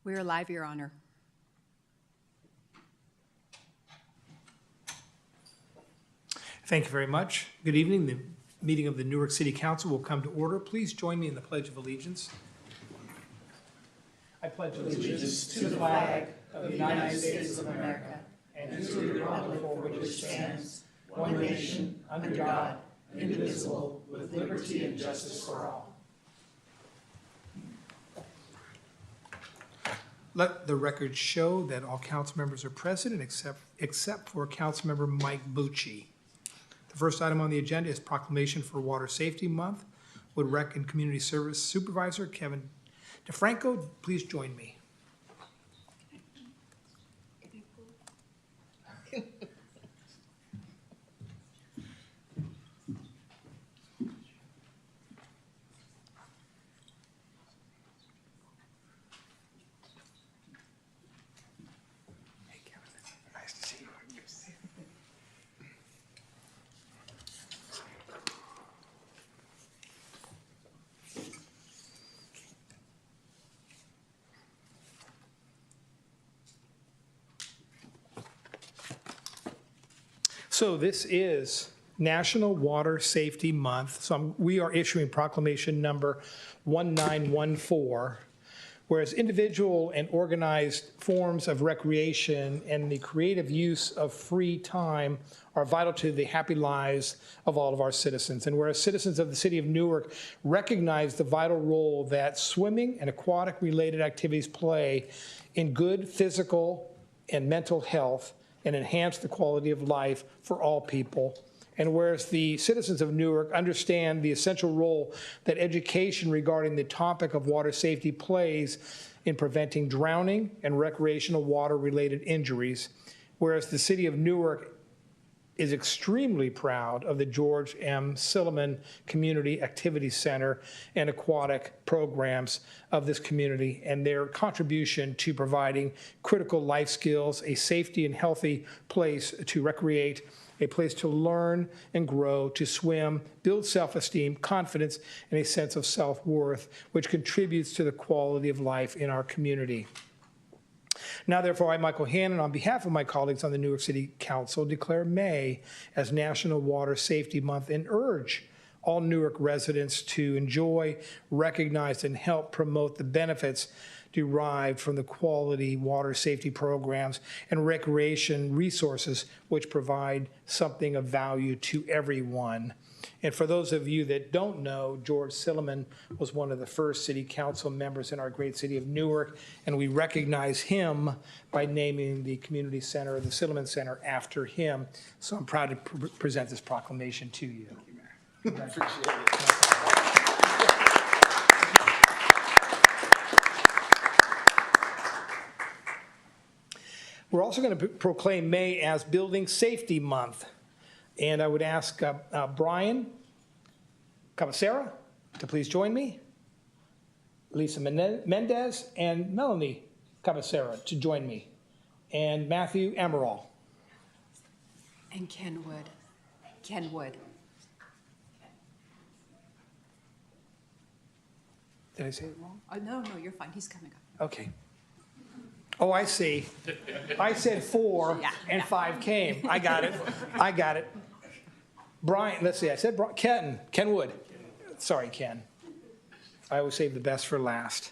We are live, Your Honor. Thank you very much. Good evening. The meeting of the Newark City Council will come to order. Please join me in the Pledge of Allegiance. I pledge allegiance to the flag of the United States of America and to the republic for which it stands, one nation, under God, indivisible, with liberty and justice for all. Let the record show that all council members are present except for Councilmember Mike Bucci. The first item on the agenda is proclamation for Water Safety Month. Would Rec and Community Service Supervisor Kevin DeFranco please join me? Hey Kevin, nice to see you. So this is National Water Safety Month. So we are issuing proclamation number 1914, whereas individual and organized forms of recreation and the creative use of free time are vital to the happy lives of all of our citizens. And whereas citizens of the city of Newark recognize the vital role that swimming and aquatic related activities play in good physical and mental health and enhance the quality of life for all people. And whereas the citizens of Newark understand the essential role that education regarding the topic of water safety plays in preventing drowning and recreational water-related injuries, whereas the city of Newark is extremely proud of the George M. Silliman Community Activity Center and aquatic programs of this community and their contribution to providing critical life skills, a safety and healthy place to recreate, a place to learn and grow, to swim, build self-esteem, confidence, and a sense of self-worth, which contributes to the quality of life in our community. Now, therefore, I, Michael Hannon, on behalf of my colleagues on the Newark City Council, declare May as National Water Safety Month and urge all Newark residents to enjoy, recognize, and help promote the benefits derived from the quality water safety programs and recreation resources which provide something of value to everyone. And for those of you that don't know, George Silliman was one of the first city council members in our great city of Newark, and we recognize him by naming the community center, the Silliman Center, after him. So I'm proud to present this proclamation to you. Thank you, Mayor. Appreciate it. We're also going to proclaim May as Building Safety Month. And I would ask Brian Cabacera to please join me, Lisa Mendez, and Melanie Cabacera to join me, and Matthew Amaral. And Ken Wood. Ken Wood. Did I say it wrong? Oh, no, you're fine. He's coming up. Okay. Oh, I see. I said 4 and 5 came. I got it. I got it. Brian, let's see. I said Ken Wood. Sorry, Ken. I always save the best for last.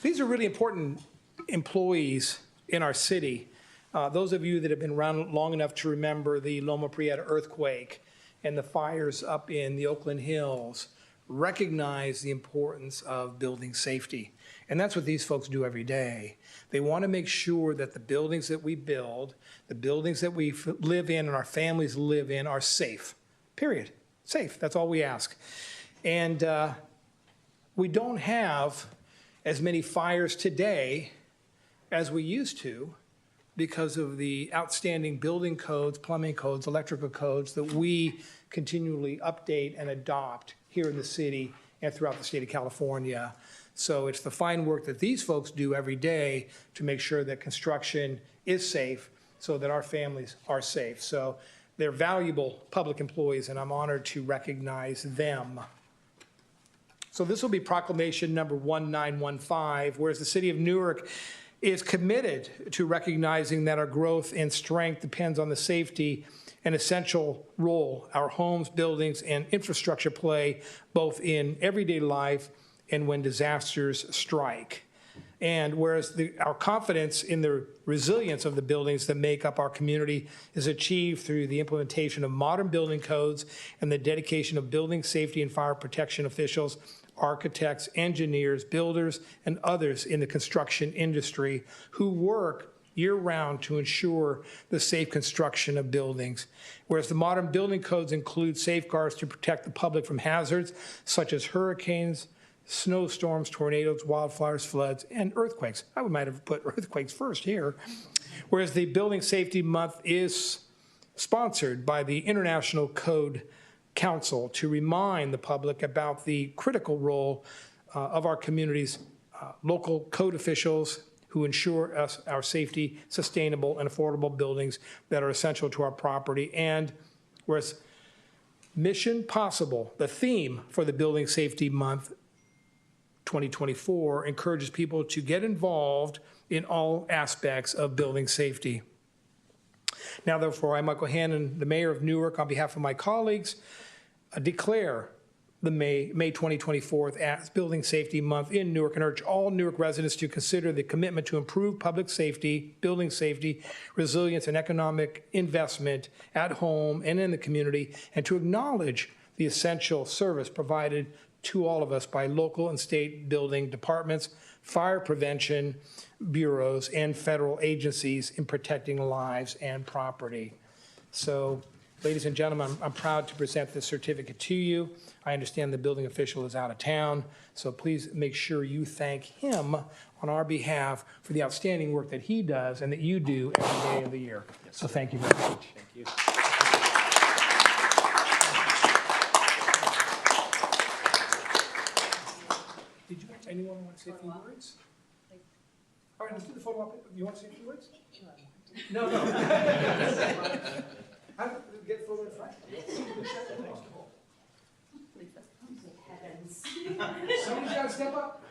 These are really important employees in our city. Those of you that have been around long enough to remember the Loma Prieta earthquake and the fires up in the Oakland Hills recognize the importance of building safety. And that's what these folks do every day. They want to make sure that the buildings that we build, the buildings that we live in and our families live in are safe, period. Safe, that's all we ask. And we don't have as many fires today as we used to because of the outstanding building codes, plumbing codes, electrical codes that we continually update and adopt here in the city and throughout the state of California. So it's the fine work that these folks do every day to make sure that construction is safe so that our families are safe. So they're valuable public employees, and I'm honored to recognize them. So this will be proclamation number 1915, whereas the city of Newark is committed to recognizing that our growth and strength depends on the safety and essential role our homes, buildings, and infrastructure play both in everyday life and when disasters strike. And whereas our confidence in the resilience of the buildings that make up our community is achieved through the implementation of modern building codes and the dedication of building safety and fire protection officials, architects, engineers, builders, and others in the construction industry who work year-round to ensure the safe construction of buildings. Whereas the modern building codes include safeguards to protect the public from hazards such as hurricanes, snowstorms, tornadoes, wildfires, floods, and earthquakes. I might have put earthquakes first here. Whereas the Building Safety Month is sponsored by the International Code Council to remind the public about the critical role of our community's local code officials who ensure our safety, sustainable, and affordable buildings that are essential to our property. And whereas Mission Possible, the theme for the Building Safety Month 2024, encourages people to get involved in all aspects of building safety. Now, therefore, I, Michael Hannon, the mayor of Newark, on behalf of my colleagues, declare the May 2024 as Building Safety Month in Newark and urge all Newark residents to consider the commitment to improve public safety, building safety, resilience, and economic investment at home and in the community, and to acknowledge the essential service provided to all of us by local and state building departments, fire prevention bureaus, and federal agencies in protecting lives and property. So, ladies and gentlemen, I'm proud to present this certificate to you. I understand the building official is out of town, so please make sure you thank him on our behalf for the outstanding work that he does and that you do every day of the year. Yes, so thank you very much. Thank you. Did anyone want to say a few words? All right, let's do the photo op. You want to say a few words? No. Get a photo in front. Somebody's got to step up.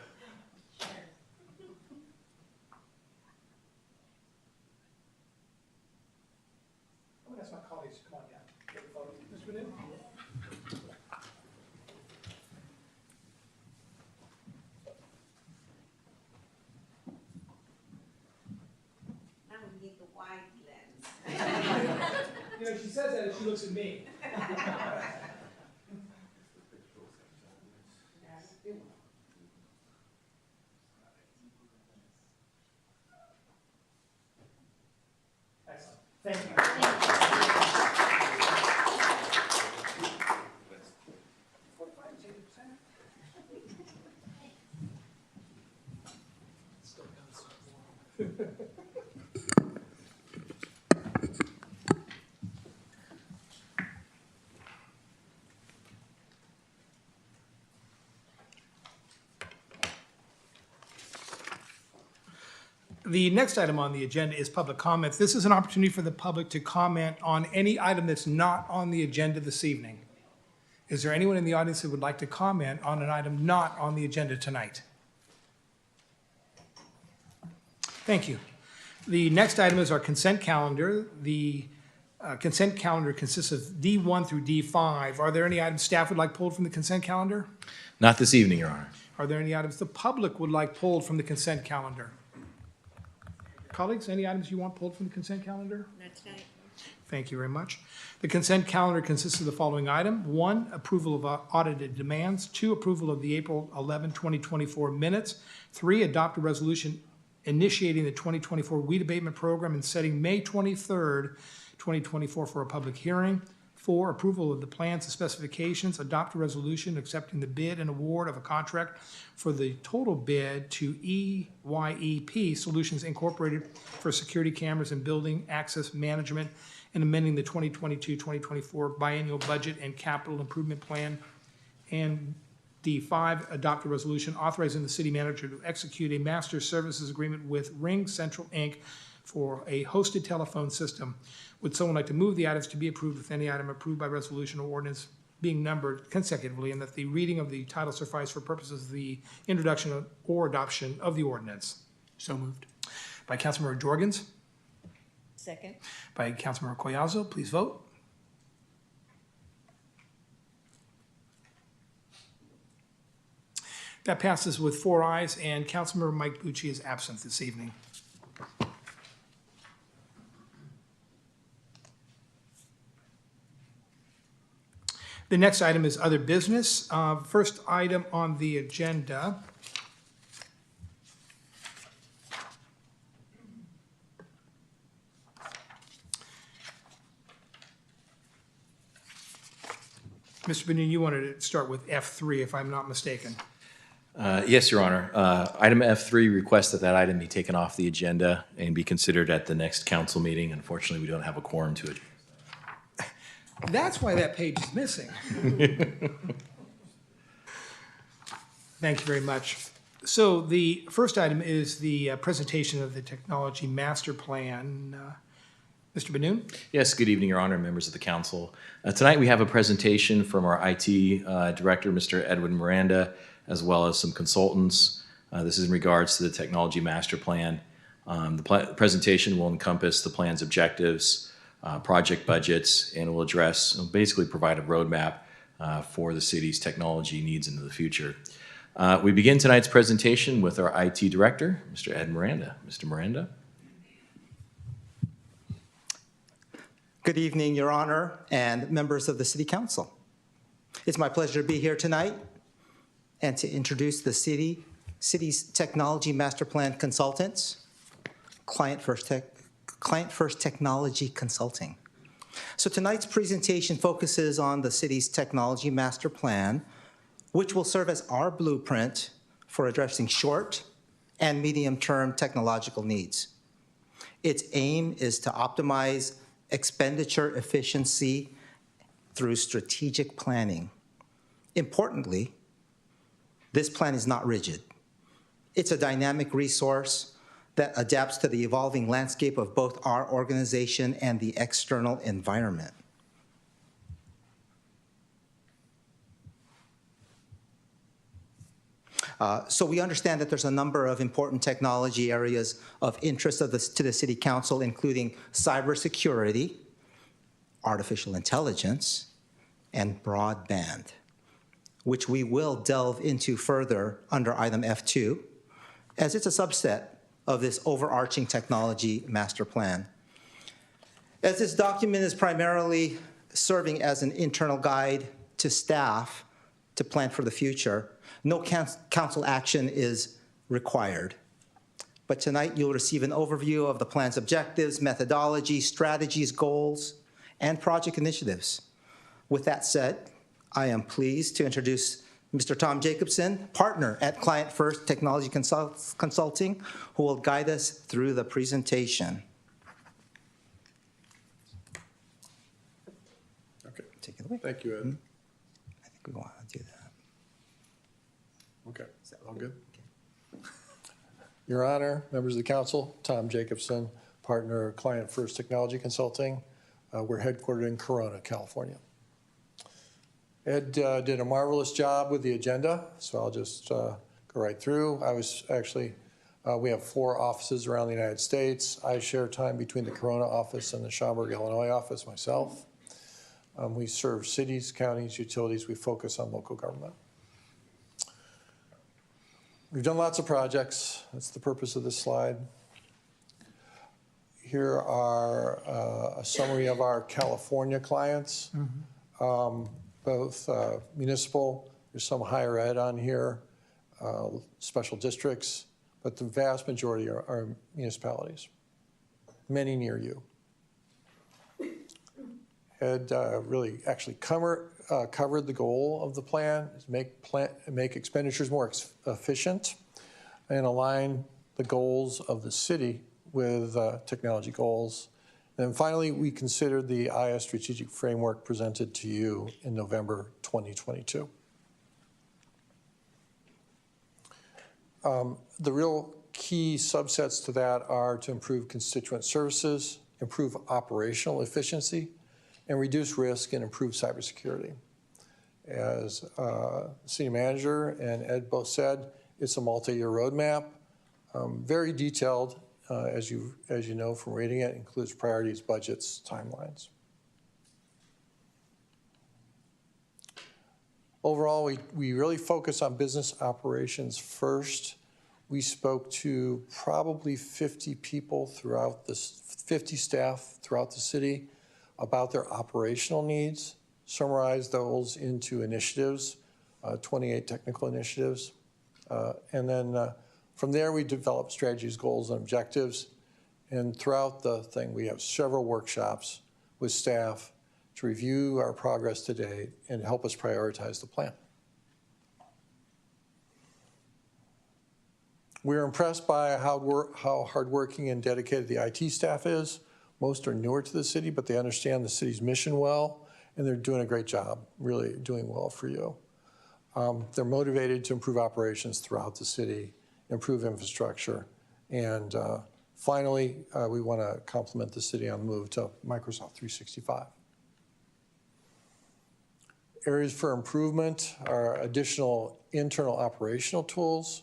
I'm going to ask my colleagues to come on down. Get a photo. Mr. Bennett? Now we need the wide lens. You know, she says that as she looks at me. Excellent. Thank you. The next item on the agenda is public comments. This is an opportunity for the public to comment on any item that's not on the agenda this evening. Is there anyone in the audience that would like to comment on an item not on the agenda tonight? Thank you. The next item is our consent calendar. The consent calendar consists of D1 through D5. Are there any items staff would like pulled from the consent calendar? Not this evening, Your Honor. Are there any items the public would like pulled from the consent calendar? Colleagues, any items you want pulled from the consent calendar? Not tonight. Thank you very much. The consent calendar consists of the following item. 1, approval of audited demands. 2, approval of the April 11, 2024 minutes. 3, adopt a resolution initiating the 2024 weed abatement program and setting May 23rd, 2024 for a public hearing. 4, approval of the plans and specifications. Adopt a resolution accepting the bid and award of a contract for the total bid to EYEP Solutions Incorporated for security cameras and building access management, and amending the 2022-2024 biennial budget and capital improvement plan. And D5, adopt a resolution authorizing the city manager to execute a master services agreement with Ring Central, Inc. for a hosted telephone system. Would someone like to move the items to be approved with any item approved by resolution or ordinance being numbered consecutively, and that the reading of the title suffice for purposes of the introduction or adoption of the ordinance. So moved. By Councilmember Jorgens, Second. by Councilmember Collazo. Please vote. That passes with 4 ayes, and Councilmember Mike Bucci is absent this evening. The next item is other business. First item on the agenda Mr. Benin, you wanted to start with F3, if I'm not mistaken. Yes, Your Honor. Item F3 requests that item be taken off the agenda and be considered at the next council meeting. Unfortunately, we don't have a quorum to it. That's why that page is missing. Thank you very much. So the first item is the presentation of the Technology Master Plan. Mr. Benoon? Yes, good evening, Your Honor, members of the council. Tonight we have a presentation from our IT director, Mr. Edwin Miranda, as well as some consultants. This is in regards to the Technology Master Plan. The presentation will encompass the plan's objectives, project budgets, and will address, basically provide a roadmap for the city's technology needs into the future. We begin tonight's presentation with our IT director, Mr. Ed Miranda. Mr. Miranda? Good evening, Your Honor, and members of the City Council. It's my pleasure to be here tonight and to introduce the city's Technology Master Plan consultants, Client First Technology Consulting. So tonight's presentation focuses on the city's Technology Master Plan, which will serve as our blueprint for addressing short and medium-term technological needs. Its aim is to optimize expenditure efficiency through strategic planning. Importantly, this plan is not rigid. It's a dynamic resource that adapts to the evolving landscape of both our organization and the external environment. So we understand that there's a number of important technology areas of interest to the City Council, including cybersecurity, artificial intelligence, and broadband, which we will delve into further under item F2, as it's a subset of this overarching technology master plan. As this document is primarily serving as an internal guide to staff to plan for the future, no council action is required. But tonight you'll receive an overview of the plan's objectives, methodology, strategies, goals, and project initiatives. With that said, I am pleased to introduce Mr. Tom Jacobson, partner at Client First Technology Consulting, who will guide us through the presentation. Okay. Take it away. Thank you, Ed. I think we want to do that. Okay, all good? Your Honor, members of the council, Tom Jacobson, partner of Client First Technology Consulting. We're headquartered in Corona, California. Ed did a marvelous job with the agenda, so I'll just go right through. We have 4 offices around the United States. I share time between the Corona office and the Schaumburg, Illinois office myself. We serve cities, counties, utilities. We focus on local government. We've done lots of projects. That's the purpose of this slide. Here are a summary of our California clients, both municipal, there's some higher ed on here, special districts, but the vast majority are municipalities, many near you. Ed really actually covered the goal of the plan, is make expenditures more efficient and align the goals of the city with technology goals. And finally, we considered the IS strategic framework presented to you in November 2022. The real key subsets to that are to improve constituent services, improve operational efficiency, and reduce risk and improve cybersecurity. as city manager and Ed both said, it's a multi-year roadmap, very detailed, as you know from reading it, includes priorities, budgets, timelines. Overall, we really focus on business operations first. We spoke to probably 50 people throughout this, 50 staff throughout the city about their operational needs, summarized those into initiatives, 28 technical initiatives. And then from there, we developed strategies, goals, and objectives. And throughout the thing, we have several workshops with staff to review our progress to date and help us prioritize the plan. We're impressed by how hardworking and dedicated the IT staff is. Most are newer to the city, but they understand the city's mission well, and they're doing a great job, really doing well for you. They're motivated to improve operations throughout the city, improve infrastructure, and finally, we want to compliment the city on the move to Microsoft 365. Areas for improvement are additional internal operational tools.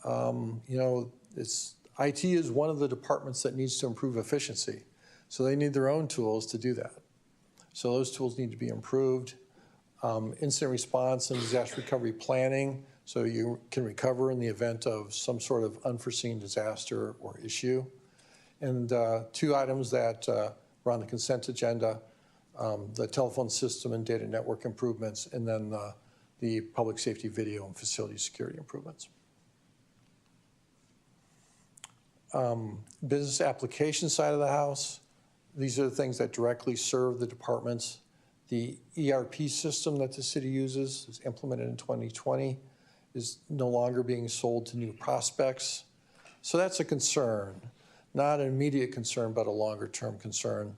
You know, IT is one of the departments that needs to improve efficiency. So they need their own tools to do that. So those tools need to be improved. Incident response and disaster recovery planning, so you can recover in the event of some sort of unforeseen disaster or issue. And two items that were on the consent agenda, the telephone system and data network improvements, and then the public safety video and facility security improvements. Business application side of the house, these are the things that directly serve the departments. The ERP system that the city uses is implemented in 2020, is no longer being sold to new prospects. So that's a concern, not an immediate concern, but a longer term concern.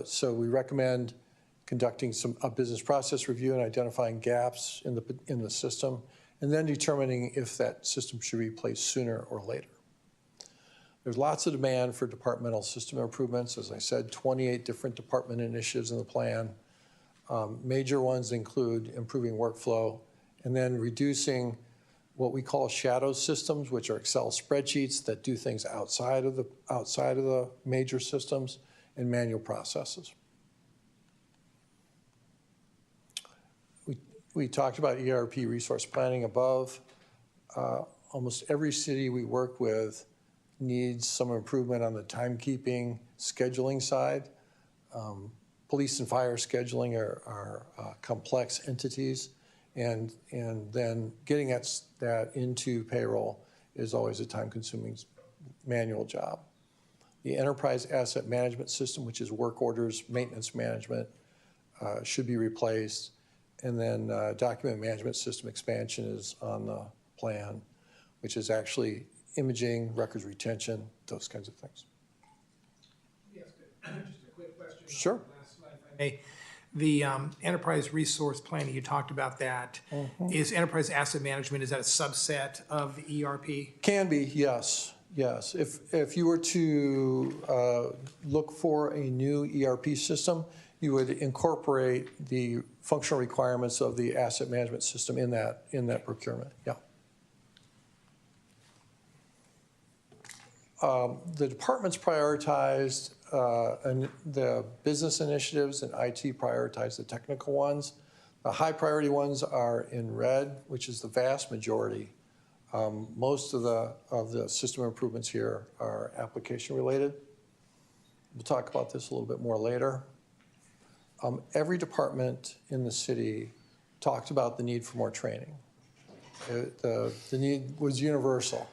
So we recommend conducting a business process review and identifying gaps in the system, and then determining if that system should be replaced sooner or later. There's lots of demand for departmental system improvements. As I said, 28 different department initiatives in the plan. Major ones include improving workflow and then reducing what we call shadow systems, which are Excel spreadsheets that do things outside of the major systems, and manual processes. We talked about ERP resource planning above. Almost every city we work with needs some improvement on the timekeeping, scheduling side. Police and fire scheduling are complex entities, and then getting that into payroll is always a time-consuming manual job. The enterprise asset management system, which is work orders, maintenance management, should be replaced. And then document management system expansion is on the plan, which is actually imaging, records retention, those kinds of things. Yes, just a quick question. Sure. On the last slide, if I may. The enterprise resource planning, you talked about that. Is enterprise asset management, is that a subset of the ERP? Can be, yes. Yes. If you were to look for a new ERP system, you would incorporate the functional requirements of the asset management system in that procurement. Yeah. The departments prioritized the business initiatives, and IT prioritized the technical ones. The high priority ones are in red, which is the vast majority. Most of the system improvements here are application related. We'll talk about this a little bit more later. Every department in the city talked about the need for more training. The need was universal.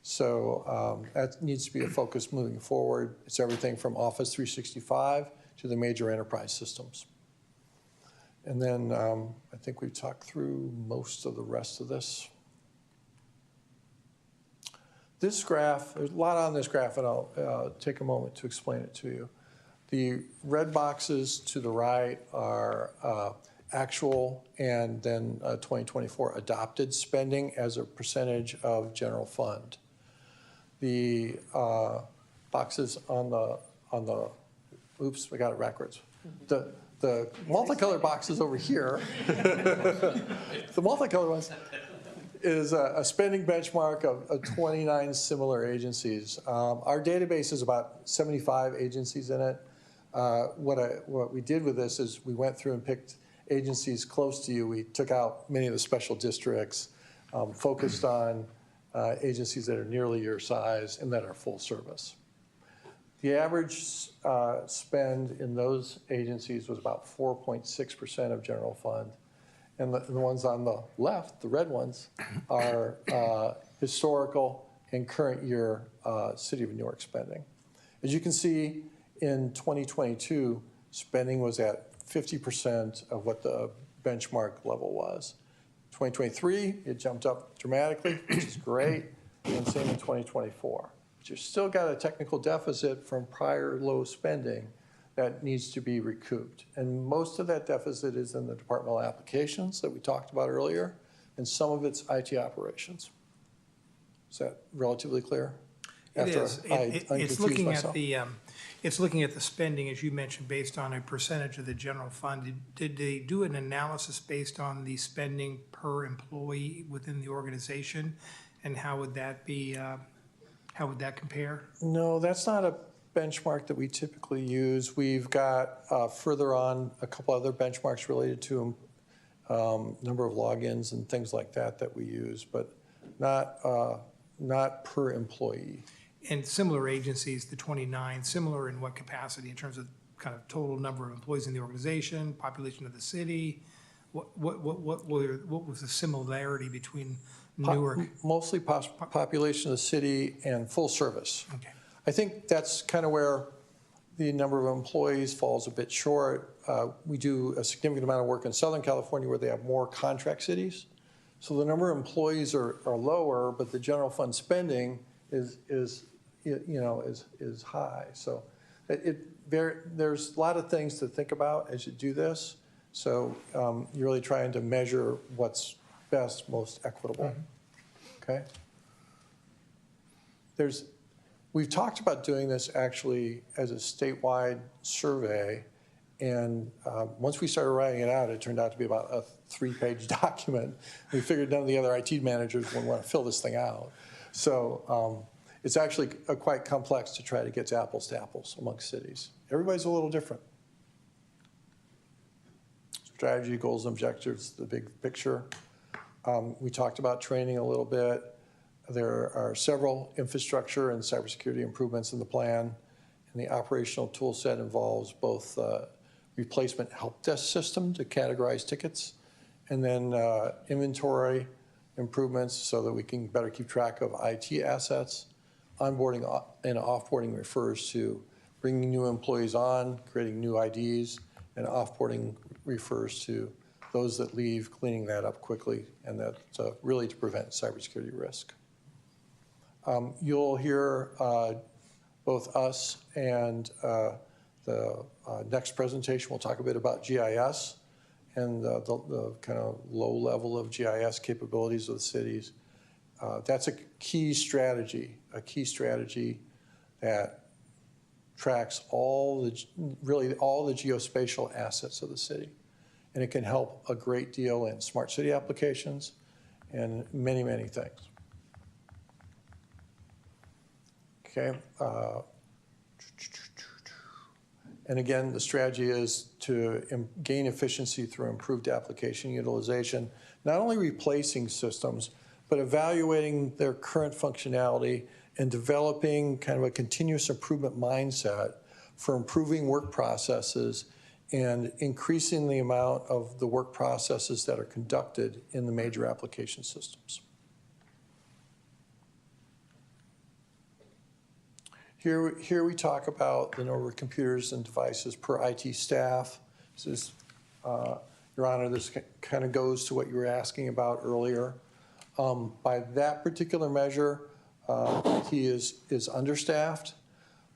So that needs to be a focus moving forward. It's everything from Office 365 to the major enterprise systems. And then I think we've talked through most of the rest of this. This graph, there's a lot on this graph, and I'll take a moment to explain it to you. The red boxes to the right are actual and then 2024 adopted spending as a percentage of general fund. The boxes on the, oops, I got it backwards. The multicolored box is over here. The multicolored ones is a spending benchmark of 29 similar agencies. Our database is about 75 agencies in it. What we did with this is we went through and picked agencies close to you. We took out many of the special districts, focused on agencies that are nearly your size and that are full service. The average spend in those agencies was about 4.6% of general fund. And the ones on the left, the red ones, are historical and current year City of Newark spending. As you can see, in 2022, spending was at 50% of what the benchmark level was. 2023, it jumped up dramatically, which is great, and same in 2024. But you've still got a technical deficit from prior low spending that needs to be recouped. And most of that deficit is in the departmental applications that we talked about earlier, and some of it's IT operations. Is that relatively clear? It is. It's looking myself. it's looking at the spending, as you mentioned, based on a percentage of the general fund. Did they do an analysis based on the spending per employee within the organization? And how would that be, how would that compare? No, that's not a benchmark that we typically use. We've got further on a couple other benchmarks related to number of logins and things like that that we use, but not per employee. And similar agencies, the 29, similar in what capacity in terms of kind of total number of employees in the organization, population of the city? What was the similarity between Newark? Mostly population of the city and full service. Okay. I think that's kind of where the number of employees falls a bit short. We do a significant amount of work in Southern California where they have more contract cities. So the number of employees are lower, but the general fund spending is high. So there's a lot of things to think about as you do this. So you're really trying to measure what's best, most equitable. Okay. We've talked about doing this actually as a statewide survey, and once we started writing it out, it turned out to be about a 3-page document. We figured none of the other IT managers would want to fill this thing out. So it's actually quite complex to try to get to apples amongst cities. Everybody's a little different. Strategy, goals, and objectives, the big picture. We talked about training a little bit. There are several infrastructure and cybersecurity improvements in the plan, and the operational tool set involves both replacement help desk system to categorize tickets, and then inventory improvements so that we can better keep track of IT assets. Onboarding and offboarding refers to bringing new employees on, creating new IDs, and offboarding refers to those that leave, cleaning that up quickly, and that's really to prevent cybersecurity risk. You'll hear both us and the next presentation will talk a bit about GIS and the kind of low level of GIS capabilities of the cities. That's a key strategy that tracks really all the geospatial assets of the city. And it can help a great deal in smart city applications and many, many things. Okay. And again, the strategy is to gain efficiency through improved application utilization, not only replacing systems, but evaluating their current functionality and developing kind of a continuous improvement mindset for improving work processes and increasing the amount of the work processes that are conducted in the major application systems. Here we talk about the number of computers and devices per IT staff. This is, Your Honor, this kind of goes to what you were asking about earlier. By that particular measure, IT is understaffed,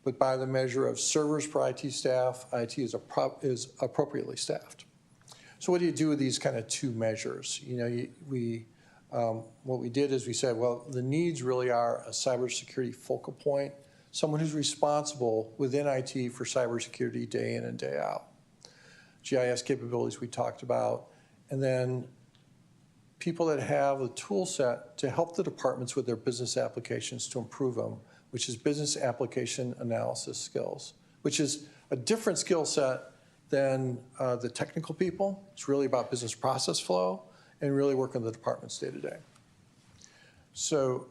but by the measure of servers per IT staff, IT is appropriately staffed. So what do you do with these kind of two measures? What we did is we said, well, the needs really are a cybersecurity focal point, someone who's responsible within IT for cybersecurity day in and day out. GIS capabilities we talked about, and then people that have a tool set to help the departments with their business applications to improve them, which is business application analysis skills, which is a different skill set than the technical people. It's really about business process flow and really working with the departments day to day. So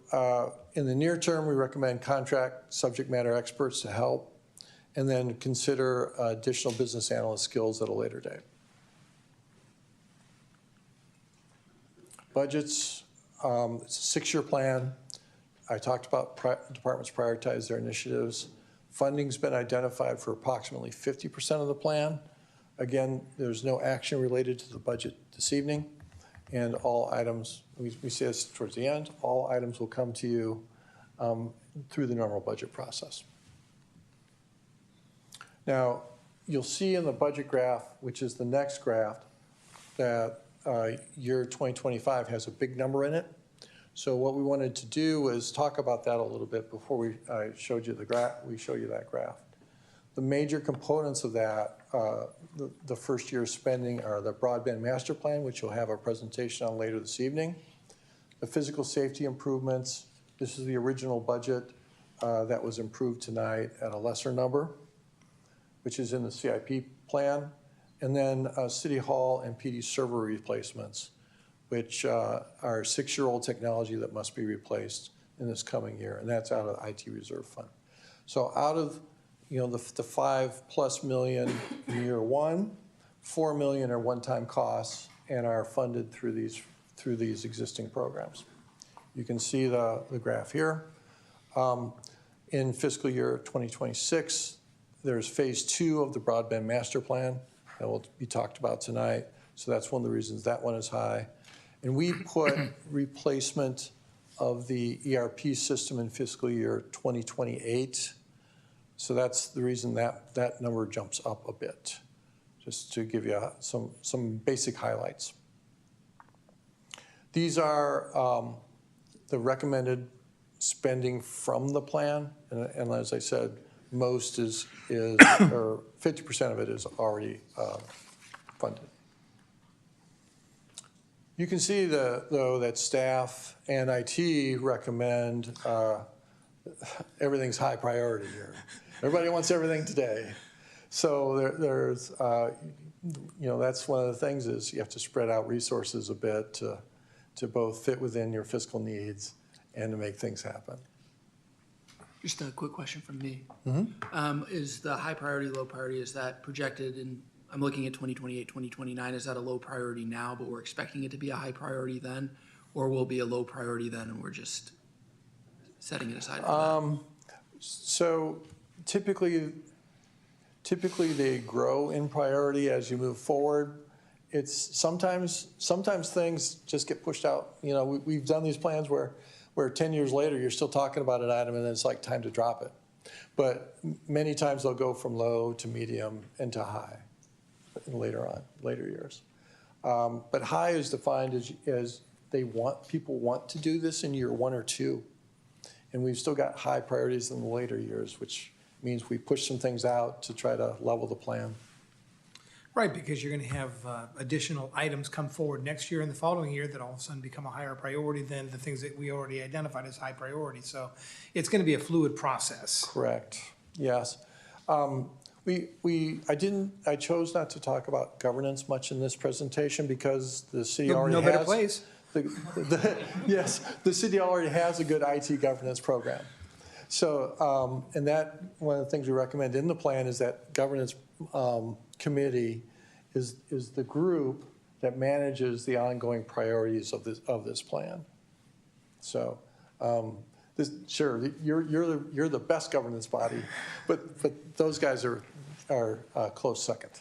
in the near term, we recommend contract subject matter experts to help, and then consider additional business analyst skills at a later date. Budgets, it's a 6-year plan. I talked about departments prioritize their initiatives. Funding's been identified for approximately 50% of the plan. Again, there's no action related to the budget this evening, and all items, we see this towards the end, all items will come to you through the normal budget process. Now, you'll see in the budget graph, which is the next graph, that year 2025 has a big number in it. So what we wanted to do was talk about that a little bit before we showed you the graph. We show you that graph. The major components of that, the first year spending, are the broadband master plan, which you'll have a presentation on later this evening. The physical safety improvements. This is the original budget that was improved tonight at a lesser number, which is in the CIP plan. And then City Hall and PD server replacements, which are 6-year-old technology that must be replaced in this coming year, and that's out of the IT reserve fund. So out of the $5+ million in year one, $4 million are one-time costs and are funded through these existing programs. You can see the graph here. In fiscal year 2026, there's phase 2 of the broadband master plan that will be talked about tonight. So that's one of the reasons that one is high. And we put replacement of the ERP system in fiscal year 2028. So that's the reason that number jumps up a bit, just to give you some basic highlights. These are the recommended spending from the plan. And as I said, most is or 50% of it is already funded. You can see though that staff and IT recommend everything's high priority here. Everybody wants everything today. So there's, that's one of the things is you have to spread out resources a bit to both fit within your fiscal needs and to make things happen. Just a quick question from me. Mm-hmm. Is the high priority, low priority, is that projected in, I'm looking at 2028, 2029, is that a low priority now, but we're expecting it to be a high priority then? Or will it be a low priority then and we're just setting it aside for that? So typically they grow in priority as you move forward. It's sometimes things just get pushed out. We've done these plans where 10 years later you're still talking about an item and then it's like time to drop it. But many times they'll go from low to medium and to high later years. But high is defined as people want to do this in year 1 or 2. And we've still got high priorities in the later years, which means we push some things out to try to level the plan. Right, because you're going to have additional items come forward next year and the following year that all of a sudden become a higher priority than the things that we already identified as high priority. So it's going to be a fluid process. Correct. Yes. I chose not to talk about governance much in this presentation because the city already has. No better place. Yes, the city already has a good IT governance program. So, and that one of the things we recommend in the plan is that governance committee is the group that manages the ongoing priorities of this plan. So, sure, you're the best governance body, but those guys are close second.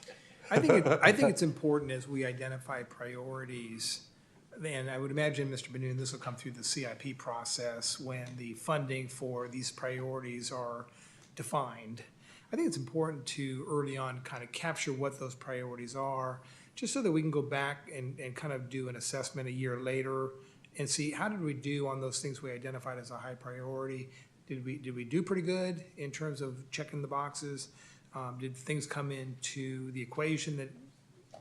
I think it's important as we identify priorities. And I would imagine, Mr. Benoon, this will come through the CIP process when the funding for these priorities are defined. I think it's important to early on kind of capture what those priorities are, just so that we can go back and kind of do an assessment a year later and see how did we do on those things we identified as a high priority. Did we do pretty good in terms of checking the boxes? Did things come into the equation that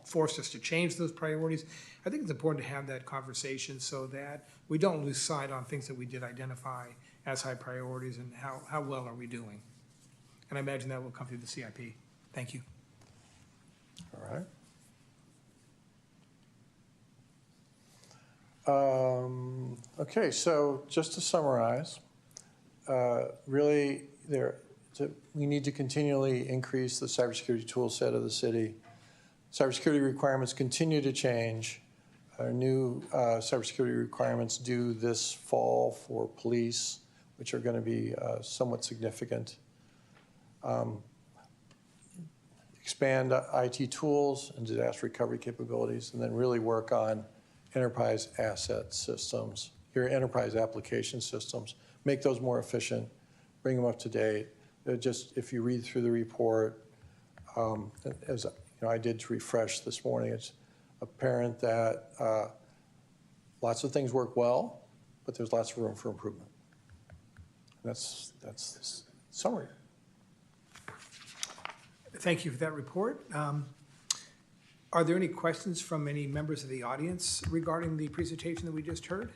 forced us to change those priorities. I think it's important to have that conversation so that we don't lose sight on things that we did identify as high priorities and how well are we doing. And I imagine that will come through the CIP. Thank you. All right. Okay, so just to summarize, really, we need to continually increase the cybersecurity tool set of the city. Cybersecurity requirements continue to change. Our new cybersecurity requirements due this fall for police, which are going to be somewhat significant. Expand IT tools and disaster recovery capabilities, and then really work on enterprise asset systems, your enterprise application systems, make those more efficient, bring them up to date. Just if you read through the report, as I did to refresh this morning, it's apparent that lots of things work well, but there's lots of room for improvement. And that's the summary. Thank you for that report. Are there any questions from any members of the audience regarding the presentation that we just heard?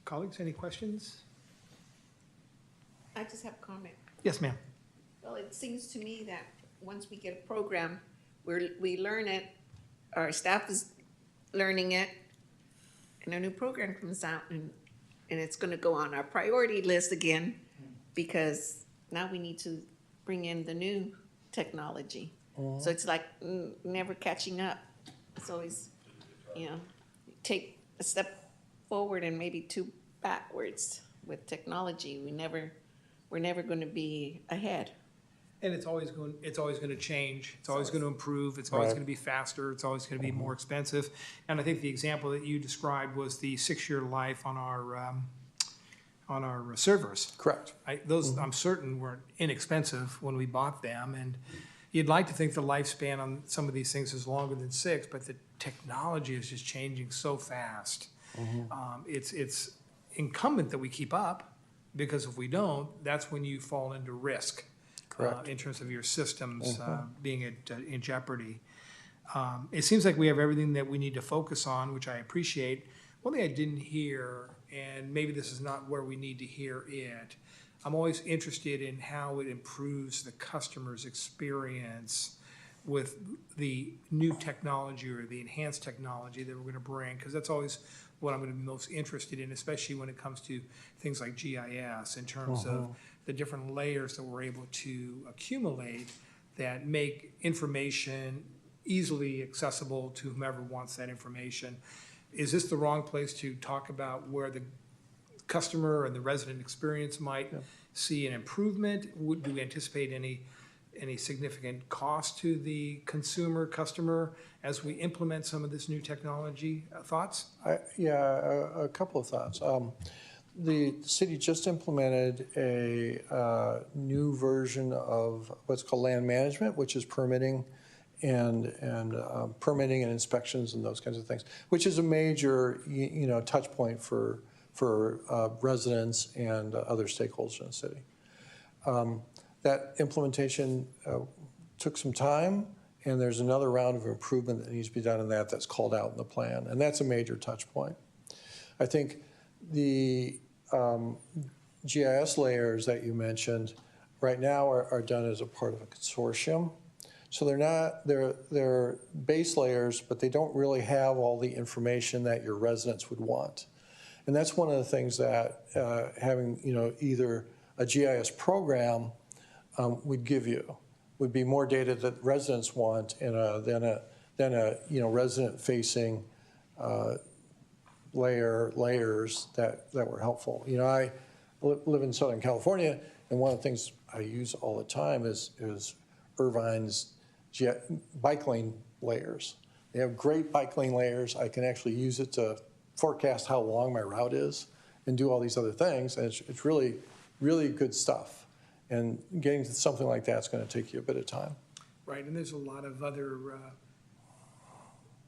Colleagues, any questions? I just have a comment. Yes, ma'am. Well, it seems to me that once we get a program, we learn it, our staff is learning it, and a new program comes out, and it's gonna go on our priority list again, because now we need to bring in the new technology. So it's like never catching up. It's always, take a step forward and maybe two backwards with technology. We're never going to be ahead. And it's always going to change. It's always going to improve. It's always Right. going to be faster. It's always going to be more expensive. And I think the example that you described was the 6-year life on our servers. Correct. Those I'm certain weren't inexpensive when we bought them, and you'd like to think the lifespan on some of these things is longer than 6, but the technology is just changing so fast. It's incumbent that we keep up, because if we don't, that's when you fall into risk. Correct. In terms of your systems being in jeopardy. It seems like we have everything that we need to focus on, which I appreciate. One thing I didn't hear, and maybe this is not where we need to hear it, I'm always interested in how it improves the customer's experience with the new technology or the enhanced technology that we're going to bring, because that's always what I'm going to be most interested in, especially when it comes to things like GIS, in terms of the different layers that we're able to accumulate that make information easily accessible to whomever wants that information. Is this the wrong place to talk about where the customer and the resident experience might see an improvement? Do we anticipate any significant cost to the customer as we implement some of this new technology? Thoughts? A couple of thoughts. The city just implemented a new version of what's called land management, which is permitting and permitting and inspections and those kinds of things, which is a major touch point for residents and other stakeholders in the city. That implementation took some time, and there's another round of improvement that needs to be done in that's called out in the plan, and that's a major touch point. I think the GIS layers that you mentioned right now are done as a part of a consortium. So they're base layers, but they don't really have all the information that your residents would want. And that's one of the things that having either a GIS program would give you, would be more data that residents want than a resident-facing layers that were helpful. I live in Southern California, and one of the things I use all the time is Irvine's bike lane layers. They have great bike lane layers. I can actually use it to forecast how long my route is and do all these other things, and it's really, really good stuff. And getting to something like that is going to take you a bit of time. Right, and there's a lot of other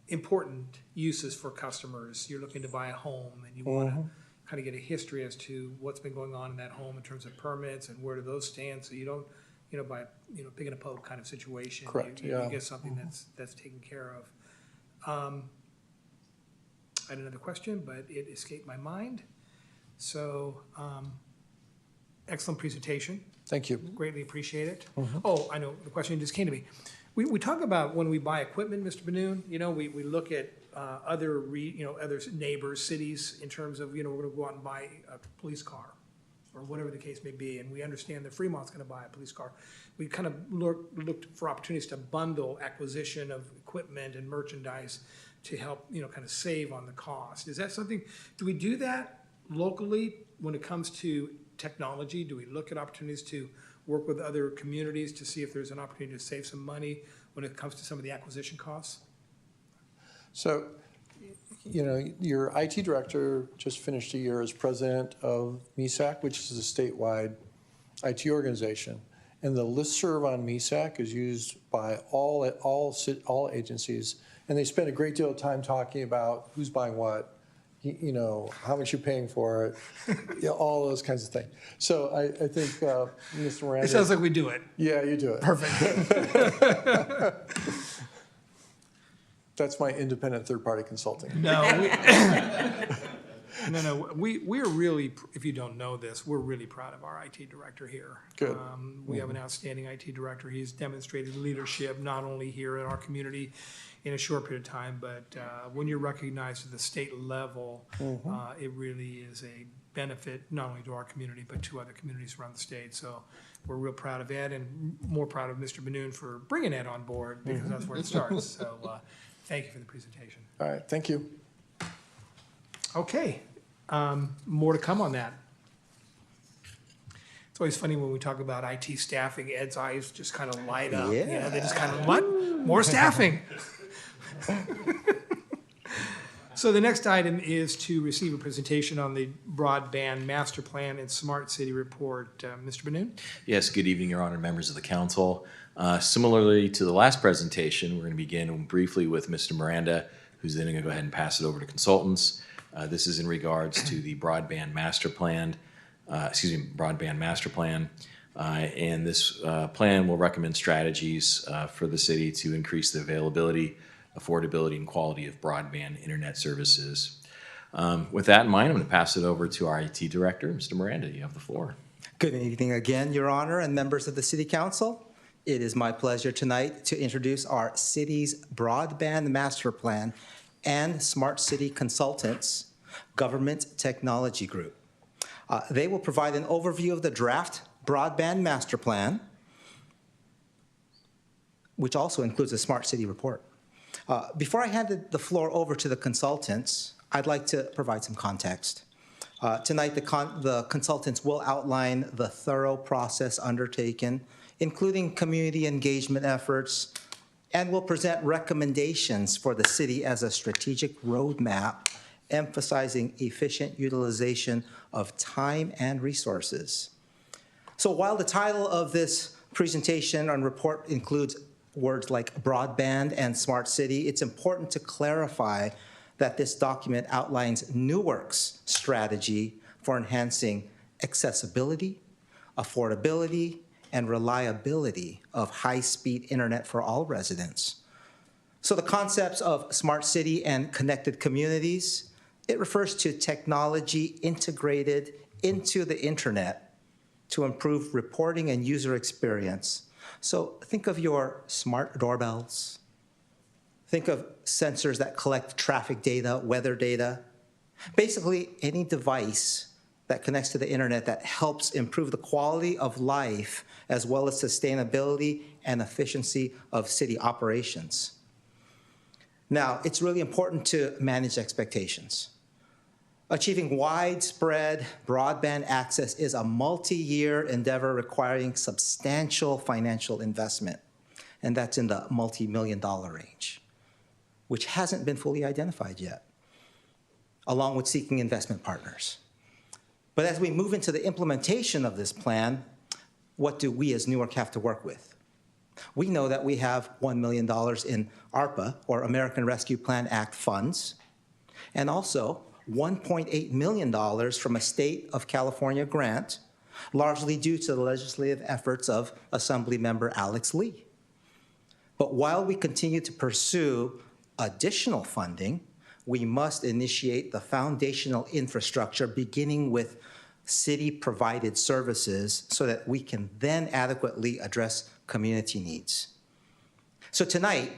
important uses for customers. You're looking to buy a home, and you want to kind of get a history as to what's been going on in that home in terms of permits and where do those stand, so you don't, by pig in a poke kind of situation. Correct, You yeah. get something that's taken care of. I had another question, but it escaped my mind. So, excellent presentation. Thank you. Greatly appreciate it. Oh, I know, the question just came to me. We talk about when we buy equipment, Mr. Benoon, we look at other neighbors, cities, in terms of, we're gonna go out and buy a police car, or whatever the case may be, and we understand that Fremont's gonna buy a police car. We kind of looked for opportunities to bundle acquisition of equipment and merchandise to help, kind of save on the cost. Is that something, do we do that locally when it comes to technology? Do we look at opportunities to work with other communities to see if there's an opportunity to save some money when it comes to some of the acquisition costs? So, your IT director just finished a year as president of MESAC, which is a statewide IT organization. And the listserv on MESAC is used by all agencies. And they spend a great deal of time talking about who's buying what, how much you're paying for it, all those kinds of things. So I think Mr. Miranda. It sounds like we do it. Yeah, you do it. Perfect. That's my independent third-party consulting. No, we are really, if you don't know this, we're really proud of our IT director here. Good. We have an outstanding IT director. He's demonstrated leadership not only here in our community in a short period of time, but when you're recognized at the state level, it really is a benefit not only to our community, but to other communities around the state. So we're real proud of Ed, and more proud of Mr. Benoon for bringing Ed on board, because that's where it starts. So thank you for the presentation. All right, thank you. Okay, more to come on that. It's always funny when we talk about IT staffing, Ed's eyes just kind of light up. Yeah. They just kind of, what? More staffing. So the next item is to receive a presentation on the broadband master plan and smart city report. Mr. Benoon? Yes, good evening, Your Honor, members of the council. Similarly to the last presentation, we're going to begin briefly with Mr. Miranda, who's then going to go ahead and pass it over to consultants. This is in regards to the broadband master plan. And this plan will recommend strategies for the city to increase the availability, affordability, and quality of broadband internet services. With that in mind, I'm going to pass it over to our IT director, Mr. Miranda. You have the floor. Good evening again, Your Honor, and members of the City Council. It is my pleasure tonight to introduce our city's broadband master plan and Smart City Consultants Government Technology Group. They will provide an overview of the draft broadband master plan, which also includes a Smart City report. Before I hand the floor over to the consultants, I'd like to provide some context. Tonight, the consultants will outline the thorough process undertaken, including community engagement efforts, and will present recommendations for the city as a strategic roadmap emphasizing efficient utilization of time and resources. So while the title of this presentation and report includes words like broadband and smart city, it's important to clarify that this document outlines Newark's strategy for enhancing accessibility, affordability, and reliability of high-speed internet for all residents. So the concepts of smart city and connected communities, it refers to technology integrated into the internet to improve reporting and user experience. So think of your smart doorbells. Think of sensors that collect traffic data, weather data. Basically, any device that connects to the internet that helps improve the quality of life as well as sustainability and efficiency of city operations. Now, it's really important to manage expectations. Achieving widespread broadband access is a multi-year endeavor requiring substantial financial investment, and that's in the multi-million-dollar range, which hasn't been fully identified yet, along with seeking investment partners. But as we move into the implementation of this plan, what do we as Newark have to work with? We know that we have $1 million in ARPA, or American Rescue Plan Act funds, and also $1.8 million from a state of California grant largely due to the legislative efforts of Assemblymember Alex Lee. But while we continue to pursue additional funding, we must initiate the foundational infrastructure, beginning with city-provided services, so that we can then adequately address community needs. So tonight,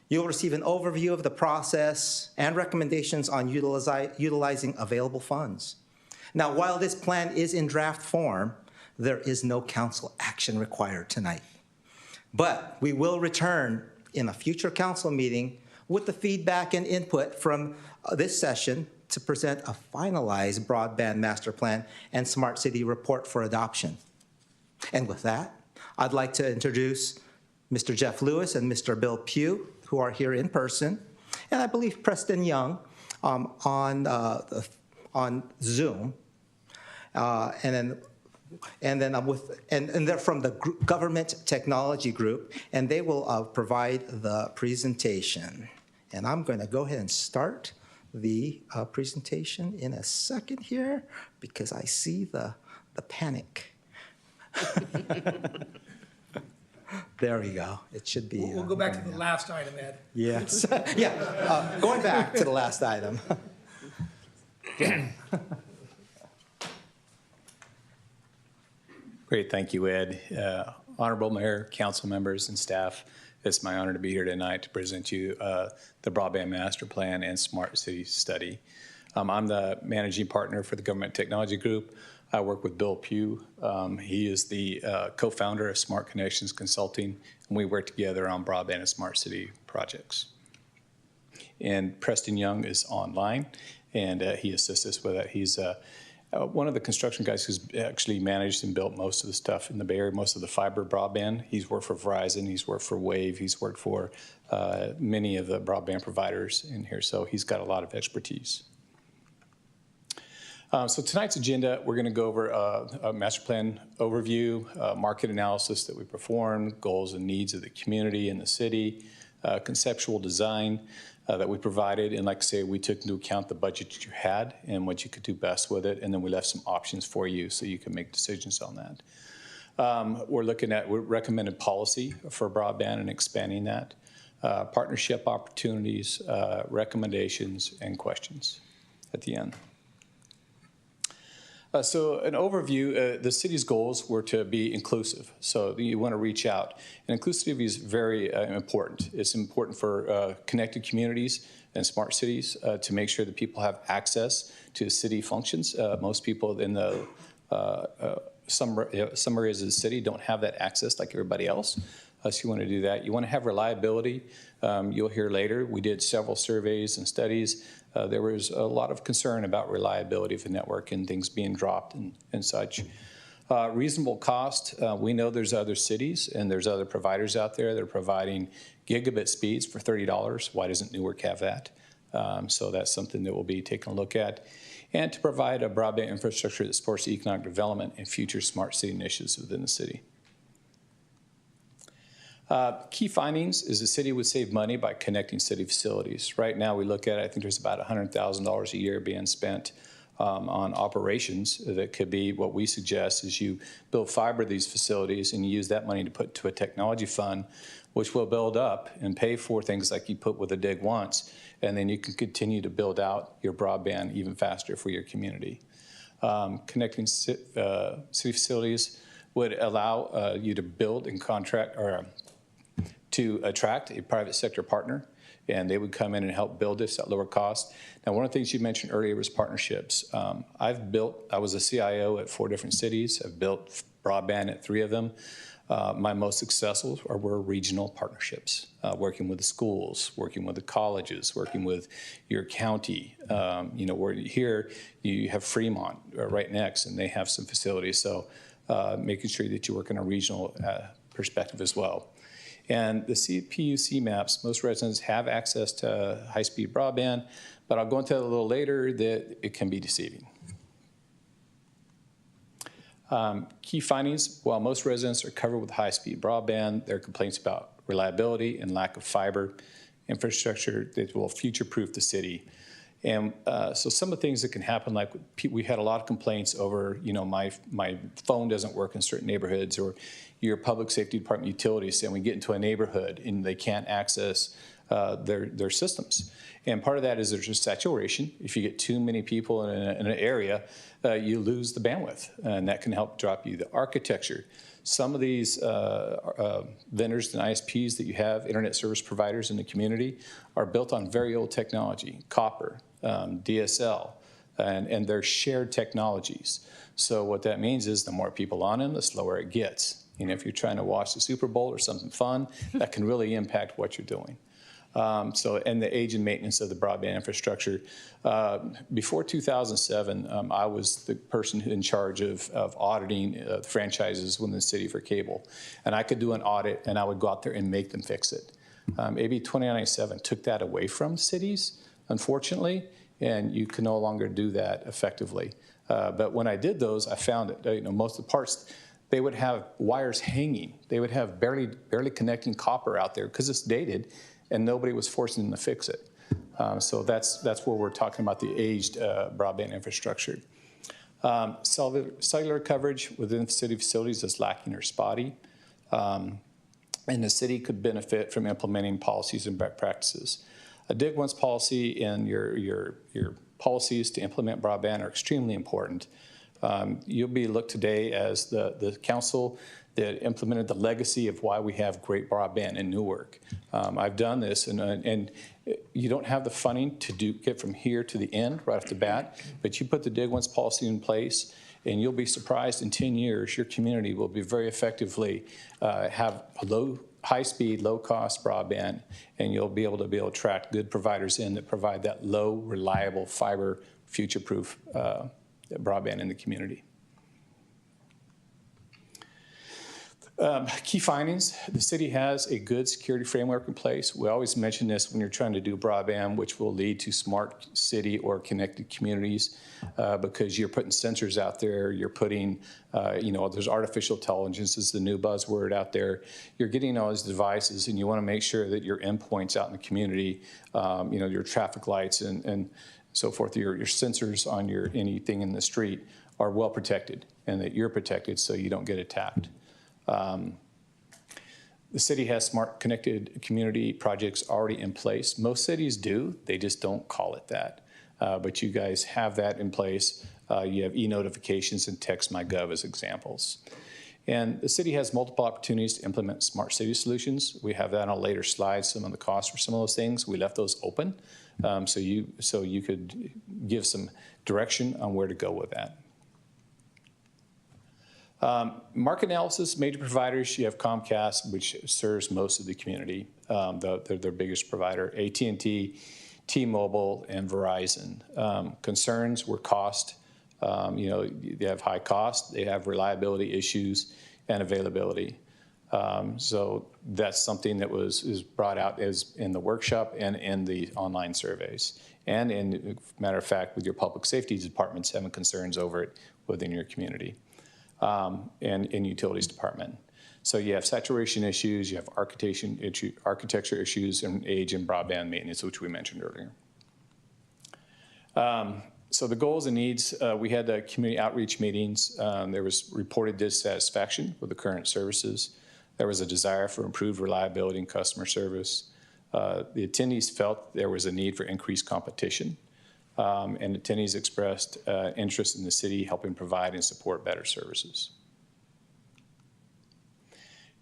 you'll receive an overview of the process and recommendations on utilizing available funds. Now, while this plan is in draft form, there is no council action required tonight. But we will return in a future council meeting with the feedback and input from this session to present a finalized broadband master plan and smart city report for adoption. And with that, I'd like to introduce Mr. Jeff Lewis and Mr. Bill Pugh, who are here in person, and I believe Preston Young on Zoom, and they're from the Government Technology Group, and they will provide the presentation. And I'm going to go ahead and start the presentation in a second here because I see the panic. There we go. It should be. We'll go back to the last item, Ed. Yes. Yeah. Going back to the last item. Great, thank you, Ed. Honorable Mayor, council members, and staff, it's my honor to be here tonight to present you the Broadband Master Plan and Smart City Study. I'm the managing partner for the Government Technology Group. I work with Bill Pugh. He is the co-founder of Smart Connections Consulting, and we work together on broadband and smart city projects. And Preston Young is online, and he assists us with it. He's one of the construction guys who's actually managed and built most of the stuff in the Bay Area, most of the fiber broadband. He's worked for Verizon, he's worked for Wave, he's worked for many of the broadband providers in here, so he's got a lot of expertise. So tonight's agenda, we're going to go over a master plan overview, market analysis that we performed, goals and needs of the community and the city, conceptual design that we provided, and like I say, we took into account the budget that you had and what you could do best with it, and then we left some options for you so you can make decisions on that. We're looking at recommended policy for broadband and expanding that, partnership opportunities, recommendations, and questions at the end. So an overview, the city's goals were to be inclusive. So you want to reach out. And inclusivity is very important. It's important for connected communities and smart cities to make sure that people have access to city functions. Most people in the some areas of the city don't have that access like everybody else. So you want to do that. You want to have reliability. You'll hear later, we did several surveys and studies. There was a lot of concern about reliability of the network and things being dropped and such. Reasonable cost, we know there's other cities and there's other providers out there that are providing gigabit speeds for $30. Why doesn't Newark have that? So that's something that we'll be taking a look at. And to provide a broadband infrastructure that supports economic development and future smart city initiatives within the city. Key findings is the city would save money by connecting city facilities. Right now we look at, I think there's about $100,000 a year being spent on operations. That could be, what we suggest is you build fiber to these facilities and you use that money to put to a technology fund, which will build up and pay for things like you put with a dig once, and then you can continue to build out your broadband even faster for your community. Connecting city facilities would allow you to build and contract, or to attract a private sector partner, and they would come in and help build this at lower cost. Now, one of the things you mentioned earlier was partnerships. I was a CIO at 4 different cities. I've built broadband at 3 of them. My most successful were regional partnerships, working with the schools, working with the colleges, working with your county. Where here you have Fremont right next, and they have some facilities. So making sure that you work in a regional perspective as well. And the PUC maps, most residents have access to high-speed broadband, but I'll go into that a little later that it can be deceiving. Key findings, while most residents are covered with high-speed broadband, there are complaints about reliability and lack of fiber infrastructure that will future-proof the city. And so some of the things that can happen, like we had a lot of complaints over, my phone doesn't work in certain neighborhoods, or your public safety department utilities saying we get into a neighborhood and they can't access their systems. And part of that is there's just saturation. If you get too many people in an area, you lose the bandwidth, and that can help drop you. The architecture. Some of these vendors and ISPs that you have, internet service providers in the community, are built on very old technology, copper, DSL, and they're shared technologies. So what that means is the more people on them, the slower it gets. If you're trying to watch the Super Bowl or something fun, that can really impact what you're doing. And the age and maintenance of the broadband infrastructure. Before 2007, I was the person in charge of auditing franchises within the city for cable. And I could do an audit, and I would go out there and make them fix it. AB 2097 took that away from cities, unfortunately, and you can no longer do that effectively. But when I did those, I found that most of the parts, they would have wires hanging. They would have barely connecting copper out there because it's dated, and nobody was forcing them to fix it. So that's where we're talking about the aged broadband infrastructure. Cellular coverage within city facilities is lacking or spotty, and the city could benefit from implementing policies and best practices. A dig once policy and your policies to implement broadband are extremely important. You'll be looked today as the council that implemented the legacy of why we have great broadband in Newark. I've done this, and you don't have the funding to get from here to the end right off the bat, but you put the dig once policy in place, and you'll be surprised in 10 years your community will be very effectively have high-speed, low-cost broadband, and you'll be able to attract good providers in that provide that low, reliable, fiber, future-proof broadband in the community. Key findings, the city has a good security framework in place. We always mention this when you're trying to do broadband, which will lead to smart city or connected communities, because you're putting sensors out there, you're putting, there's artificial intelligence is the new buzzword out there. You're getting all these devices, and you want to make sure that your endpoints out in the community, your traffic lights and so forth, your sensors on anything in the street are well protected, and that you're protected so you don't get attacked. The city has smart connected community projects already in place. Most cities do, they just don't call it that. But you guys have that in place. You have e-notifications and Text.my.gov as examples. And the city has multiple opportunities to implement smart city solutions. We have that on a later slide, some of the costs for some of those things. We left those open so you could give some direction on where to go with that. Market analysis, major providers, you have Comcast, which serves most of the community. They're their biggest provider. AT&T, T-Mobile, and Verizon. Concerns were cost. They have high cost, they have reliability issues, and availability. So that's something that is brought out as in the workshop and in the online surveys. And in matter of fact, with your public safety departments having concerns over it within your community. And in utilities department. So you have saturation issues, you have architecture issues, and age and broadband maintenance, which we mentioned earlier. So the goals and needs, we had the community outreach meetings. There was reported dissatisfaction with the current services. There was a desire for improved reliability and customer service. The attendees felt there was a need for increased competition. And attendees expressed interest in the city helping provide and support better services.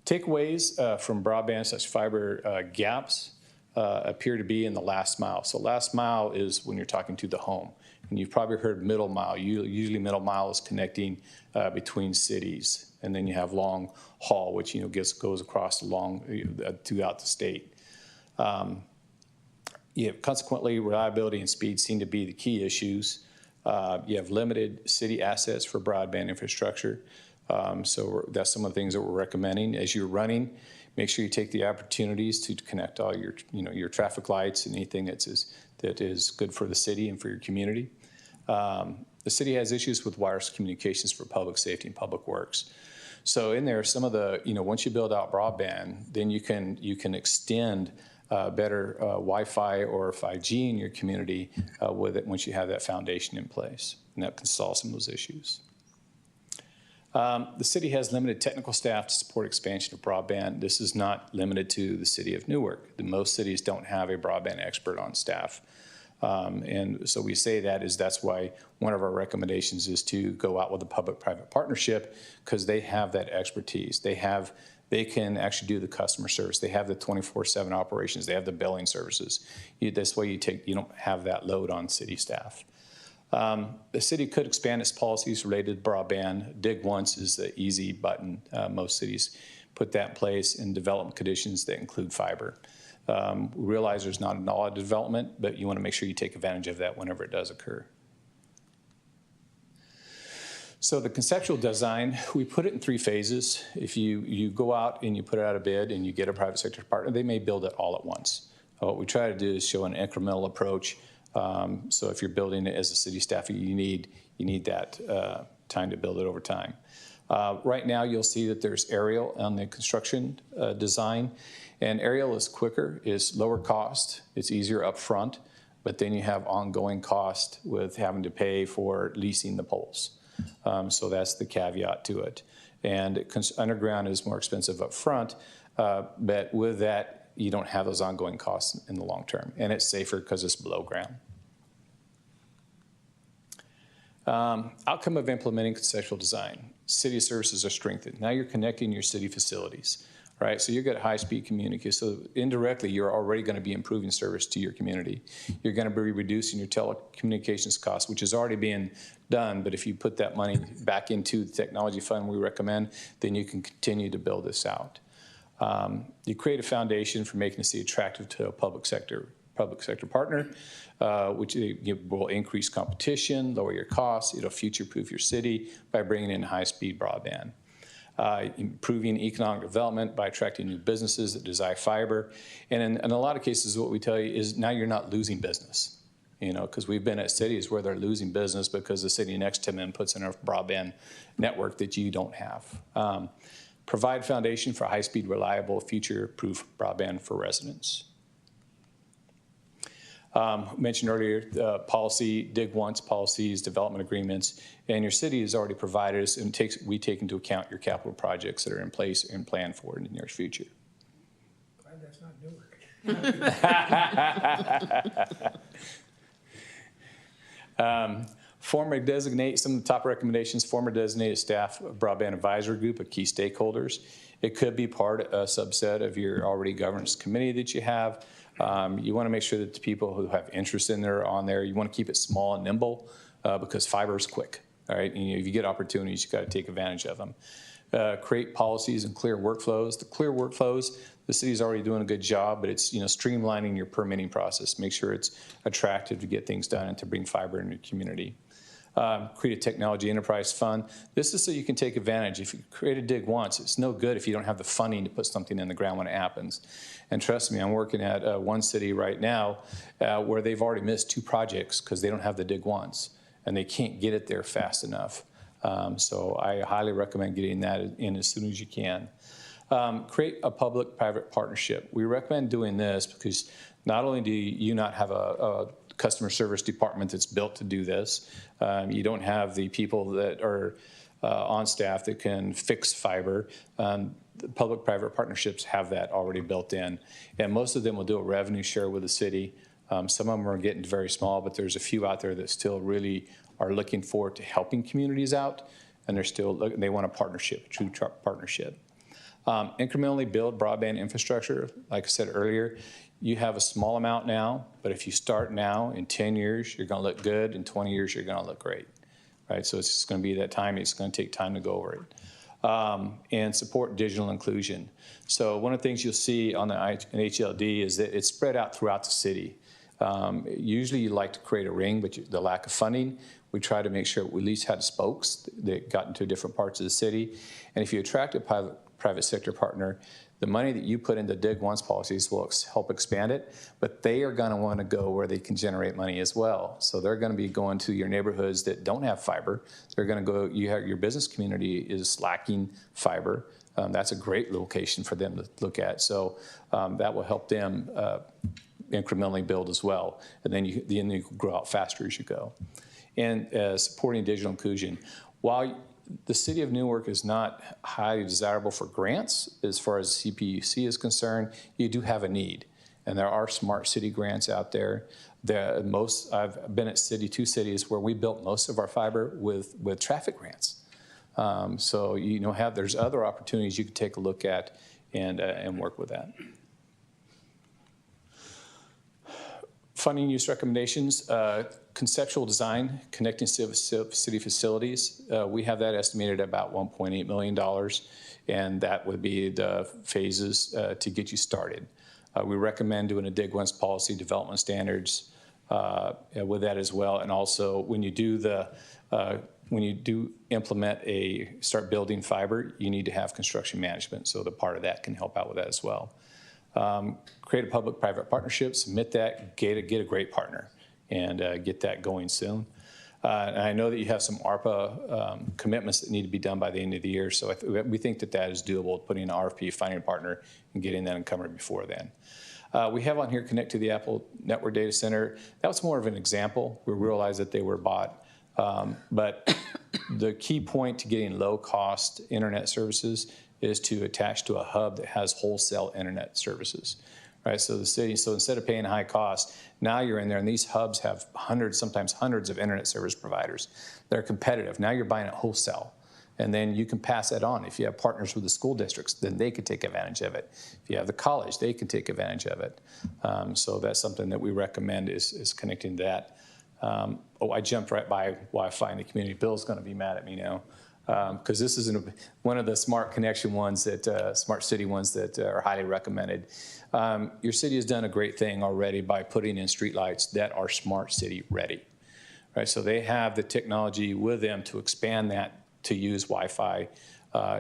Takeaways from broadband/fiber gaps appear to be in the last mile. So last mile is when you're talking to the home. And you've probably heard middle mile. Usually middle mile is connecting between cities. And then you have long haul, which goes across throughout the state. Consequently, reliability and speed seem to be the key issues. You have limited city assets for broadband infrastructure. So that's some of the things that we're recommending. As you're running, make sure you take the opportunities to connect all your traffic lights and anything that is good for the city and for your community. The city has issues with wireless communications for public safety and public works. So in there, some of the, once you build out broadband, then you can extend better Wi-Fi or 5G in your community with it once you have that foundation in place. And that can solve some of those issues. The city has limited technical staff to support expansion of broadband. This is not limited to the city of Newark. Most cities don't have a broadband expert on staff. And so we say that's why one of our recommendations is to go out with a public-private partnership, because they have that expertise. They can actually do the customer service. They have the 24/7 operations. They have the billing services. This way you don't have that load on city staff. The city could expand its policies related to broadband. Dig once is the easy button. Most cities put that in place in development conditions that include fiber. We realize there's not a lot of development, but you want to make sure you take advantage of that whenever it does occur. So the conceptual design, we put it in 3 phases. If you go out and you put it out a bid and you get a private sector partner, they may build it all at once. What we try to do is show an incremental approach. So if you're building it as a city staff, you need that time to build it over time. Right now, you'll see that there's aerial on the construction design, and aerial is quicker, is lower cost, it's easier up front, but then you have ongoing cost with having to pay for leasing the poles. So that's the caveat to it. And underground is more expensive up front, but with that, you don't have those ongoing costs in the long term, and it's safer because it's below ground. Outcome of implementing conceptual design. City services are strengthened. Now you're connecting your city facilities, right? So you've got high-speed communication. So indirectly, you're already going to be improving service to your community. You're going to be reducing your telecommunications costs, which is already being done. But if you put that money back into the technology fund we recommend, then you can continue to build this out. You create a foundation for making the city attractive to a public sector partner, which will increase competition, lower your costs. It'll future-proof your city by bringing in high-speed broadband. Improving economic development by attracting new businesses that desire fiber. And in a lot of cases, what we tell you is now you're not losing business, because we've been at cities where they're losing business because the city next to them puts in a broadband network that you don't have. Provide foundation for high-speed, reliable, future-proof broadband for residents. Mentioned earlier, policy, dig once policies, development agreements, and your city has already provided us, and we take into account your capital projects that are in place and planned for in the near future. Glad that's not Newark. Designate some of the top recommendations. Former designated staff broadband advisory group of key stakeholders. It could be a subset of your already governance committee that you have. You want to make sure that the people who have interest in there are on there. You want to keep it small and nimble because fiber is quick. All right, and if you get opportunities, you got to take advantage of them. Create policies and clear workflows. The clear workflows, the city's already doing a good job, but it's streamlining your permitting process. Make sure it's attractive to get things done and to bring fiber in your community. Create a technology enterprise fund. This is so you can take advantage. If you create a dig once, it's no good if you don't have the funding to put something in the ground when it happens. And trust me, I'm working at one city right now where they've already missed 2 projects because they don't have the dig once, and they can't get it there fast enough. So I highly recommend getting that in as soon as you can. Create a public-private partnership. We recommend doing this because not only do you not have a customer service department that's built to do this. You don't have the people that are on staff that can fix fiber. The public-private partnerships have that already built in. And most of them will do a revenue share with the city. Some of them are getting very small, but there's a few out there that still really are looking forward to helping communities out, and they want a partnership, a true partnership. Incrementally build broadband infrastructure. Like I said earlier, you have a small amount now, but if you start now, in 10 years, you're going to look good. In 20 years, you're going to look great, right? So it's just going to be that time. It's going to take time to go over it. And support digital inclusion. So one of the things you'll see on the HLD is that it's spread out throughout the city. Usually you like to create a ring, but the lack of funding, we try to make sure we at least had spokes that got into different parts of the city. And if you attract a private sector partner, the money that you put into dig once policies will help expand it, but they are going to want to go where they can generate money as well. So they're going to be going to your neighborhoods that don't have fiber. They're going to go, your business community is lacking fiber. that's a great location for them to look at. So that will help them incrementally build as well. And then you can grow out faster as you go. And supporting digital inclusion. While the city of Newark is not highly desirable for grants as far as CPUC is concerned, you do have a need. And there are smart city grants out there. I've been at two cities where we built most of our fiber with traffic grants. So there's other opportunities you could take a look at and work with that. Funding use recommendations, conceptual design, connecting city facilities. We have that estimated at about $1.8 million, and that would be the phases to get you started. We recommend doing a Dig Once policy development standards with that as well, and also when you do start building fiber, you need to have construction management, so the part of that can help out with that as well. Create a public-private partnership, submit that, get a great partner, and get that going soon. And I know that you have some ARPA commitments that need to be done by the end of the year, so we think that is doable, putting an RFP, finding a partner, and getting that encumbered before then. We have on here Connect to the Apple Network Data Center. That was more of an example. We realized that they were bought. But the key point to getting low-cost internet services is to attach to a hub that has wholesale internet services, right? So instead of paying high cost, now you're in there, and these hubs have sometimes hundreds of internet service providers. They're competitive. Now you're buying it wholesale, and then you can pass that on. If you have partners with the school districts, then they could take advantage of it. If you have the college, they can take advantage of it. So that's something that we recommend is connecting that. I jumped right by Wi-Fi in the community. Bill's going to be mad at me now. Because this is one of the smart connection ones smart city ones that are highly recommended. Your city has done a great thing already by putting in streetlights that are smart city ready, right? So they have the technology with them to expand that to use Wi-Fi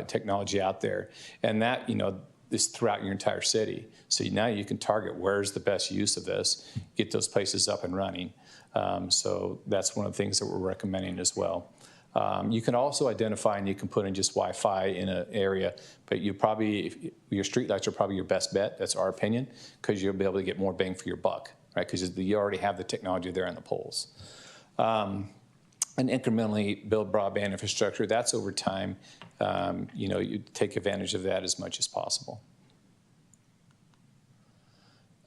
technology out there, and that is throughout your entire city. So now you can target where's the best use of this, get those places up and running. So that's one of the things that we're recommending as well. You can also identify, and you can put in just Wi-Fi in an area, but your streetlights are probably your best bet. That's our opinion, because you'll be able to get more bang for your buck, right? Because you already have the technology there on the poles. And incrementally build broadband infrastructure. That's over time. You take advantage of that as much as possible.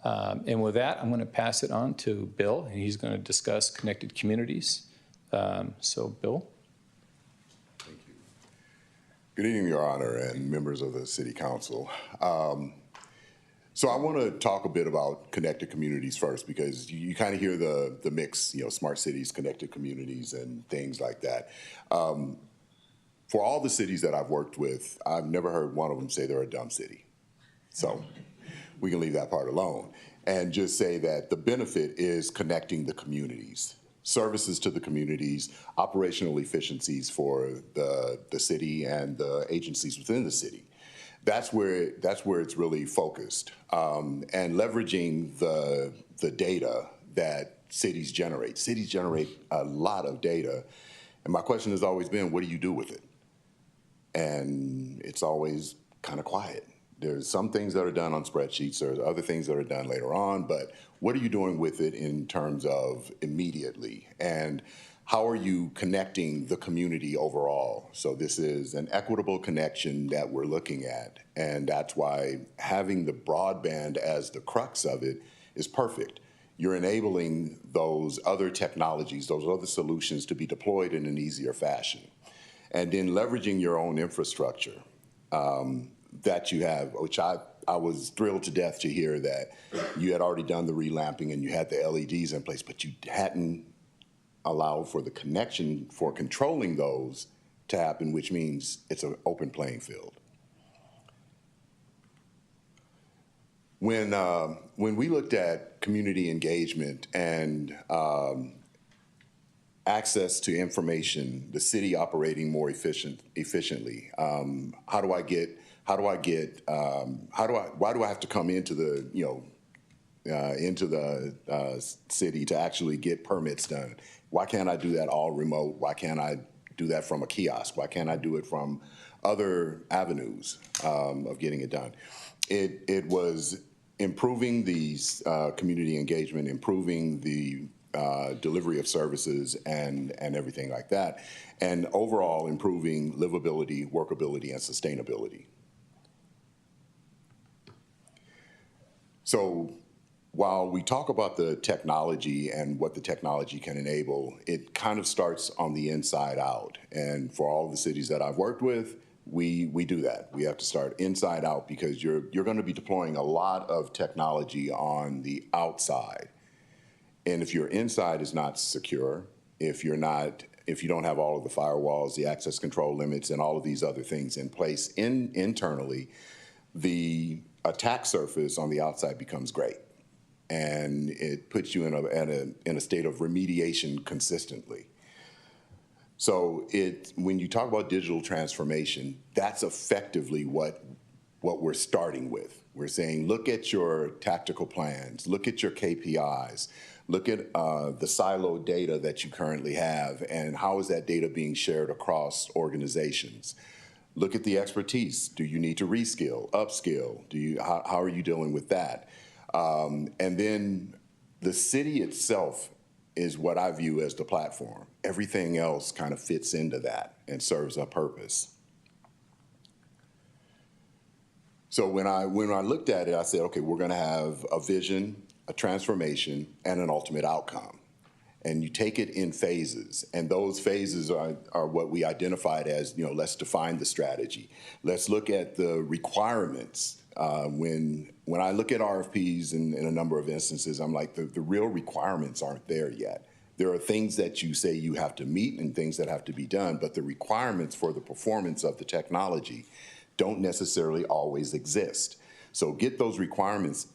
And with that, I'm going to pass it on to Bill, and he's going to discuss connected communities. So, Bill. Good evening, Your Honor, and members of the City Council. So I want to talk a bit about connected communities first, because you kind of hear the mix, smart cities, connected communities, and things like that. For all the cities that I've worked with, I've never heard one of them say they're a dumb city. So we can leave that part alone and just say that the benefit is connecting the communities. Services to the communities, operational efficiencies for the city and the agencies within the city. That's where it's really focused, and leveraging the data that cities generate. Cities generate a lot of data, and my question has always been, what do you do with it? And it's always kind of quiet. There's some things that are done on spreadsheets, there's other things that are done later on, but what are you doing with it in terms of immediately? And how are you connecting the community overall? So this is an equitable connection that we're looking at, and that's why having the broadband as the crux of it is perfect. You're enabling those other technologies, those other solutions to be deployed in an easier fashion. And then leveraging your own infrastructure. That you have, which I was thrilled to death to hear that you had already done the relamping and you had the LEDs in place, but you hadn't allowed for the connection for controlling those to happen, which means it's an open playing field. When we looked at community engagement and access to information, the city operating more efficiently, why do I have to come into the city to actually get permits done? Why can't I do that all remote? Why can't I do that from a kiosk? Why can't I do it from other avenues of getting it done. It was improving these community engagement, improving the delivery of services and everything like that, and overall improving livability, workability, and sustainability. So while we talk about the technology and what the technology can enable, it kind of starts on the inside out. And for all the cities that I've worked with, we do that. We have to start inside out because you're going to be deploying a lot of technology on the outside. And if your inside is not secure, if you don't have all of the firewalls, the access control limits, and all of these other things in place internally, the attack surface on the outside becomes great. And it puts you in a state of remediation consistently. So when you talk about digital transformation, that's effectively what we're starting with. We're saying, look at your tactical plans, look at your KPIs, look at the siloed data that you currently have, and how is that data being shared across organizations. Look at the expertise. Do you need to reskill, upskill? How are you dealing with that? And then the city itself is what I view as the platform. Everything else kind of fits into that and serves a purpose. So when I looked at it, I said, okay, we're going to have a vision, a transformation, and an ultimate outcome. And you take it in phases, and those phases are what we identified as, let's define the strategy. Let's look at the requirements. When I look at RFPs in a number of instances, I'm like, the real requirements aren't there yet. There are things that you say you have to meet and things that have to be done, but the requirements for the performance of the technology don't necessarily always exist. So get those requirements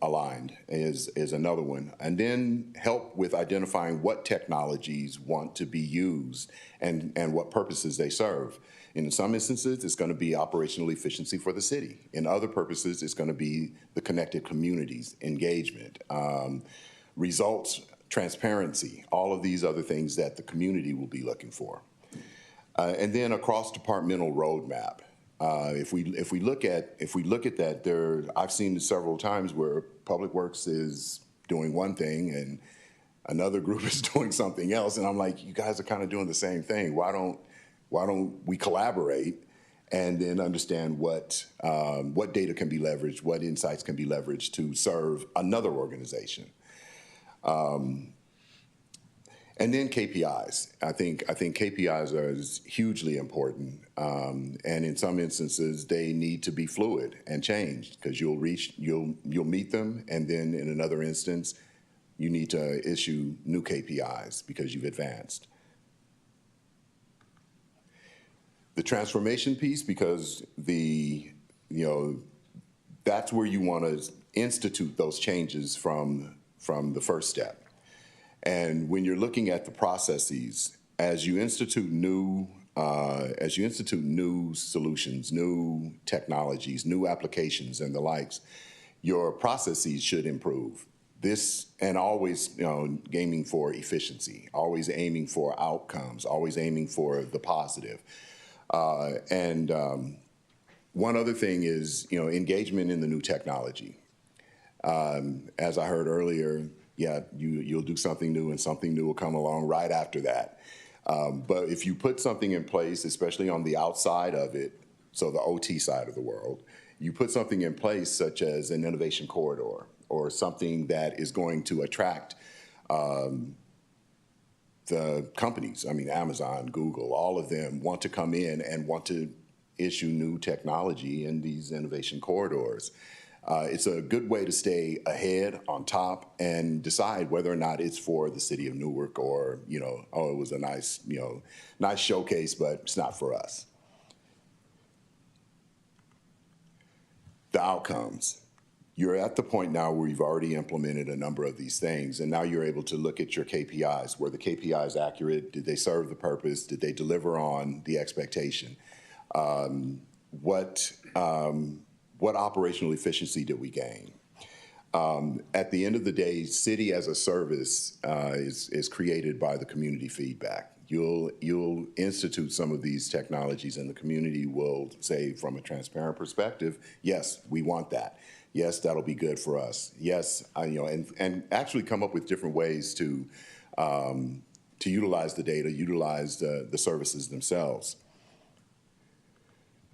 aligned is another one. And then help with identifying what technologies want to be used and what purposes they serve. In some instances, it's going to be operational efficiency for the city. In other purposes, it's going to be the connected communities, engagement, results, transparency, all of these other things that the community will be looking for. And then a cross-departmental roadmap. If we look at that, I've seen several times where Public Works is doing one thing and another group is doing something else, and I'm like, you guys are kind of doing the same thing. Why don't we collaborate and then understand what data can be leveraged, what insights can be leveraged to serve another organization? And then KPIs. I think KPIs are hugely important, and in some instances they need to be fluid and changed because you'll meet them, and then in another instance you need to issue new KPIs because you've advanced. The transformation piece, because that's where you want to institute those changes from the first step. And when you're looking at the processes, as you institute new solutions, new technologies, new applications, and the likes, your processes should improve. This, and always, aiming for efficiency, always aiming for outcomes, always aiming for the positive. One other thing is, engagement in the new technology. As I heard earlier, you'll do something new and something new will come along right after that. But if you put something in place, especially on the outside of it, so the OT side of the world, you put something in place such as an innovation corridor or something that is going to attract the companies. I mean, Amazon, Google, all of them want to come in and want to issue new technology in these innovation corridors. It's a good way to stay ahead, on top, and decide whether or not it's for the city of Newark or, it was a nice showcase, but it's not for us. The outcomes. You're at the point now where you've already implemented a number of these things, and now you're able to look at your KPIs. Were the KPIs accurate? Did they serve the purpose? Did they deliver on the expectation? What operational efficiency did we gain? At the end of the day, city as a service is created by the community feedback. You'll institute some of these technologies, and the community will say, from a transparent perspective, yes, we want that. Yes, that'll be good for us. Yes, and actually come up with different ways to utilize the data, utilize the services themselves.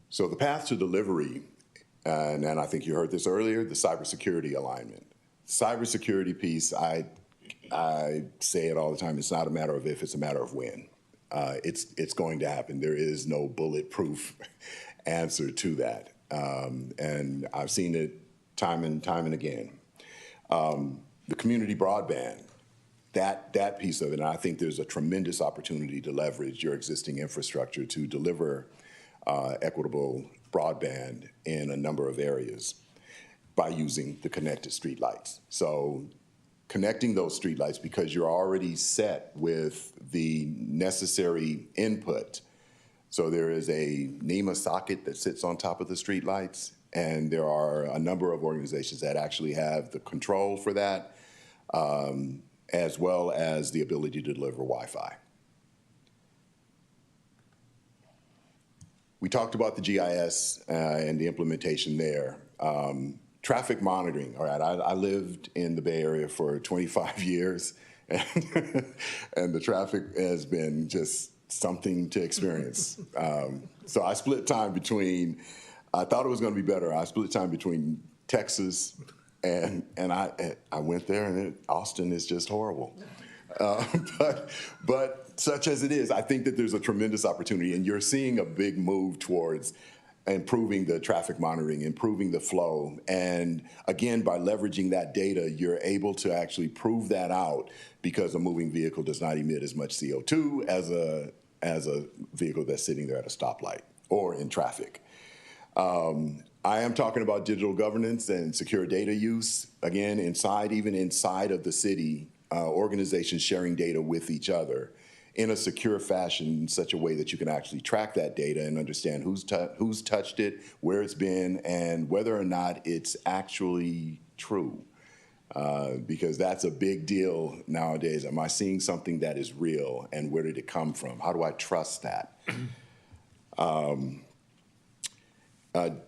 So the path to delivery, and I think you heard this earlier, the cybersecurity alignment. Cybersecurity piece, I say it all the time, it's not a matter of if, it's a matter of when. It's going to happen. There is no bulletproof answer to that. And I've seen it time and again. The community broadband, that piece of it, and I think there's a tremendous opportunity to leverage your existing infrastructure to deliver equitable broadband in a number of areas by using the connected streetlights. So connecting those streetlights, because you're already set with the necessary input. So there is a NEMA socket that sits on top of the streetlights, and there are a number of organizations that actually have the control for that, as well as the ability to deliver Wi-Fi. We talked about the GIS and the implementation there. Traffic monitoring, all right, I lived in the Bay Area for 25 years, and the traffic has been just something to experience. So I split time between, I thought it was gonna be better, I split time between Texas and I went there, and Austin is just horrible. But such as it is, I think that there's a tremendous opportunity, and you're seeing a big move towards improving the traffic monitoring, improving the flow. And again, by leveraging that data, you're able to actually prove that out, because a moving vehicle does not emit as much CO2 as a vehicle that's sitting there at a stoplight or in traffic. I am talking about digital governance and secure data use. Again, even inside of the city, organizations sharing data with each other in a secure fashion, in such a way that you can actually track that data and understand who's touched it, where it's been, and whether or not it's actually true. Because that's a big deal nowadays. Am I seeing something that is real, and where did it come from? How do I trust that?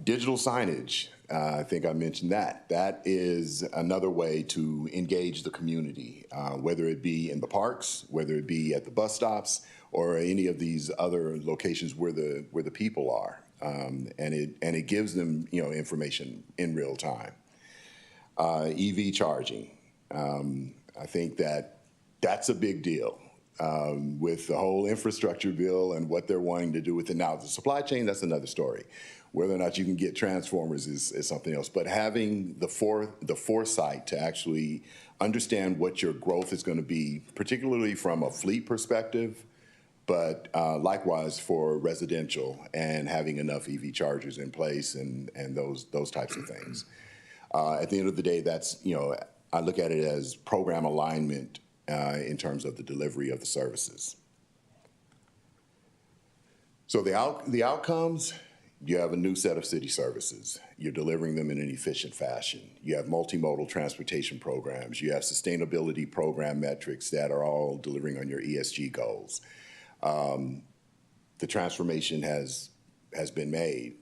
Digital signage, I think I mentioned that. That is another way to engage the community, whether it be in the parks, whether it be at the bus stops, or any of these other locations where the people are, and it gives them information in real time. EV charging, I think that's a big deal. With the whole infrastructure bill and what they're wanting to do with it now, the supply chain, that's another story. Whether or not you can get transformers is something else. But having the foresight to actually understand what your growth is going to be, particularly from a fleet perspective, but likewise for residential, and having enough EV chargers in place and those types of things. At the end of the day, that's, I look at it as program alignment in terms of the delivery of the services. So the outcomes, you have a new set of city services. You're delivering them in an efficient fashion. You have multimodal transportation programs. You have sustainability program metrics that are all delivering on your ESG goals. The transformation has been made,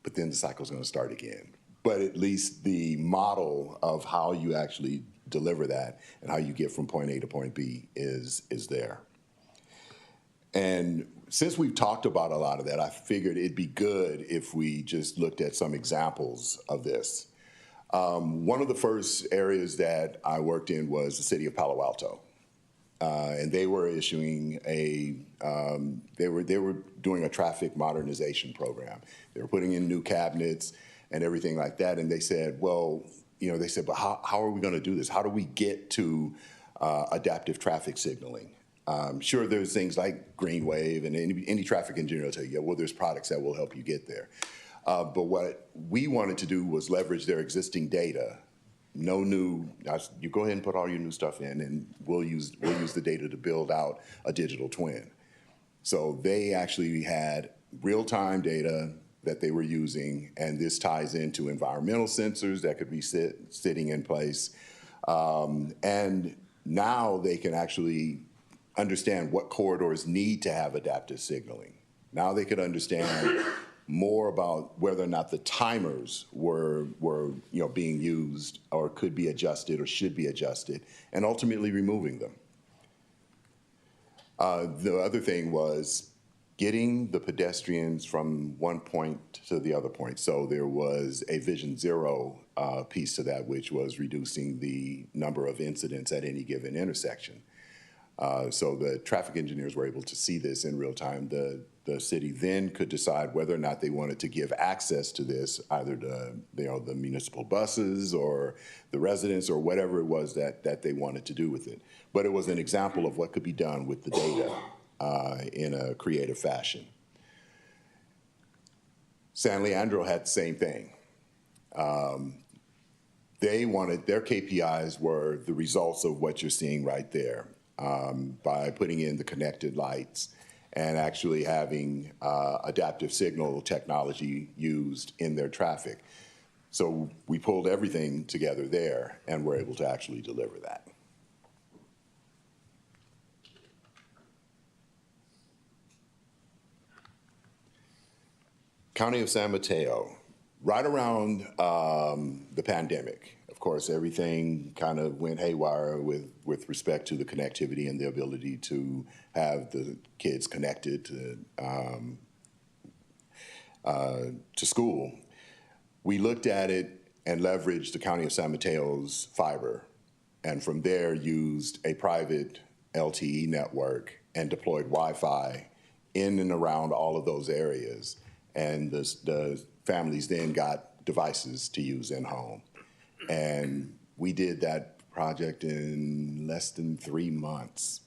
but then the cycle's going to start again. But at least the model of how you actually deliver that and how you get from point A to point B is there. And since we've talked about a lot of that, I figured it'd be good if we just looked at some examples of this. One of the first areas that I worked in was the city of Palo Alto. And they were issuing they were doing a traffic modernization program. They were putting in new cabinets and everything like that. And they said, well, they said, but how are we going to do this? How do we get to adaptive traffic signaling? Sure, there's things like Green Wave, and any traffic engineer will tell you, yeah, well, there's products that will help you get there. But what we wanted to do was leverage their existing data. No new, you go ahead and put all your new stuff in, and we'll use the data to build out a digital twin. So they actually had real-time data that they were using, and this ties into environmental sensors that could be sitting in place. And now they can actually understand what corridors need to have adaptive signaling. Now they could understand more about whether or not the timers were being used or could be adjusted or should be adjusted, and ultimately removing them. The other thing was getting the pedestrians from one point to the other point. So there was a Vision Zero piece to that, which was reducing the number of incidents at any given intersection. So the traffic engineers were able to see this in real time. The city then could decide whether or not they wanted to give access to this, either to the municipal buses or the residents or whatever it was that they wanted to do with it. But it was an example of what could be done with the data in a creative fashion. San Leandro had the same thing. They wanted, their KPIs were the results of what you're seeing right there. By putting in the connected lights and actually having adaptive signal technology used in their traffic. So we pulled everything together there and were able to actually deliver that. County of San Mateo, right around the pandemic. Of course, everything kind of went haywire with respect to the connectivity and the ability to have the kids connected to school. We looked at it and leveraged the County of San Mateo's fiber, and from there used a private LTE network and deployed Wi-Fi in and around all of those areas. And the families then got devices to use in home. And we did that project in less than 3 months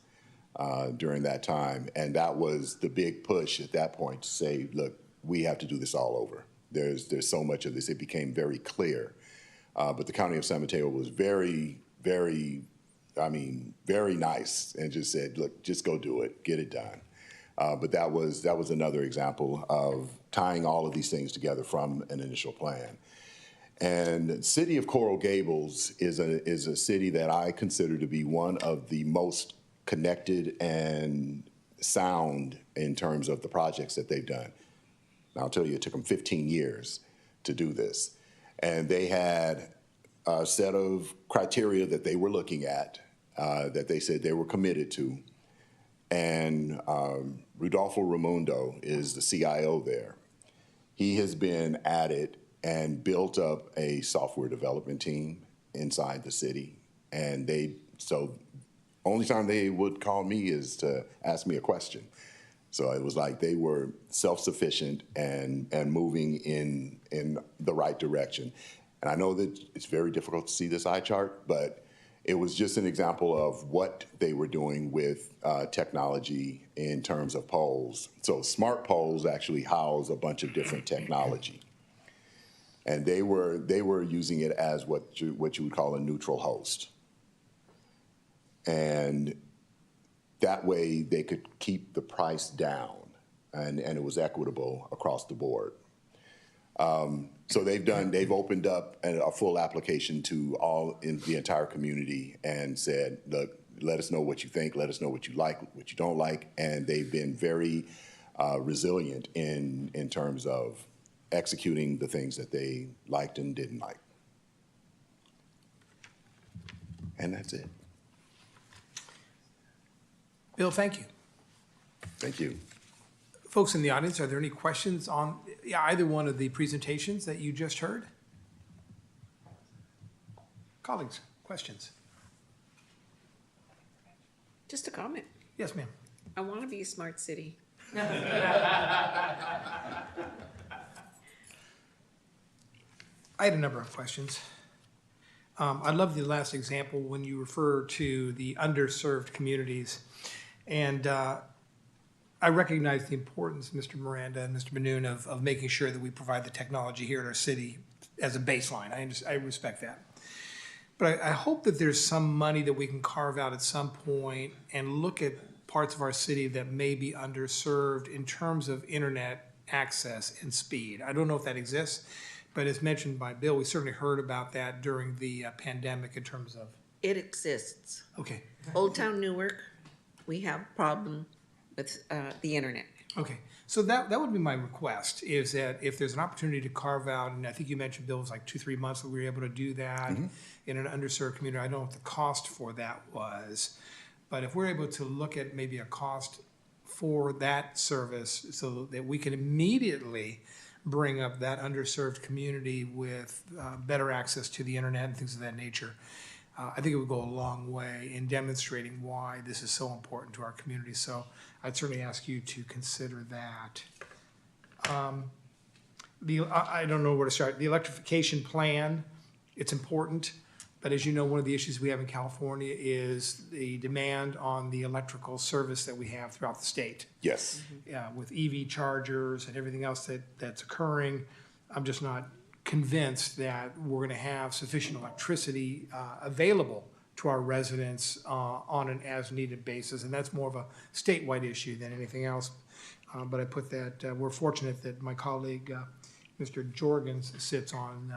during that time. And that was the big push at that point to say, look, we have to do this all over. There's so much of this. It became very clear. But the County of San Mateo was very, very nice and just said, look, just go do it, get it done. But that was another example of tying all of these things together from an initial plan. And the city of Coral Gables is a city that I consider to be one of the most connected and sound in terms of the projects that they've done. I'll tell you, it took them 15 years to do this. And they had a set of criteria that they were looking at, that they said they were committed to. And Rudolfo Raimundo is the CIO there. He has been at it and built up a software development team inside the city. And so only time they would call me is to ask me a question. So it was like they were self-sufficient and moving in the right direction. And I know that it's very difficult to see this eye chart, but it was just an example of what they were doing with technology in terms of poles. So smart poles actually house a bunch of different technology. And they were using it as what you would call a neutral host. And that way they could keep the price down, and it was equitable across the board. So they've opened up a full application to all in the entire community and said, look, let us know what you think, let us know what you like, what you don't like, and they've been very resilient in terms of executing the things that they liked and didn't like. And that's it. Bill, thank you. Thank you. Folks in the audience, are there any questions on either one of the presentations that you just heard? Colleagues, questions? Just a comment. Yes, ma'am. I want to be a smart city. I had a number of questions. I love the last example when you refer to the underserved communities. And I recognize the importance, Mr. Miranda and Mr. Manoon, of making sure that we provide the technology here in our city as a baseline. I respect that. But I hope that there's some money that we can carve out at some point and look at parts of our city that may be underserved in terms of internet access and speed. I don't know if that exists, but as mentioned by Bill, we certainly heard about that during the pandemic in terms of. It exists. Okay. Old Town Newark, we have a problem with the internet. Okay, so that would be my request, is that if there's an opportunity to carve out, and I think you mentioned, Bill, it was like 2-3 months that we were able to do that in an underserved community. I don't know what the cost for that was, but if we're able to look at maybe a cost for that service so that we can immediately bring up that underserved community with better access to the internet and things of that nature, I think it would go a long way in demonstrating why this is so important to our community. So I'd certainly ask you to consider that. I don't know where to start. The electrification plan, it's important, but as you know, one of the issues we have in California is the demand on the electrical service that we have throughout the state. Yes. With EV chargers and everything else that's occurring, I'm just not convinced that we're going to have sufficient electricity available to our residents on an as-needed basis, and that's more of a statewide issue than anything else. But I put that, we're fortunate that my colleague, Mr. Jorgens, sits on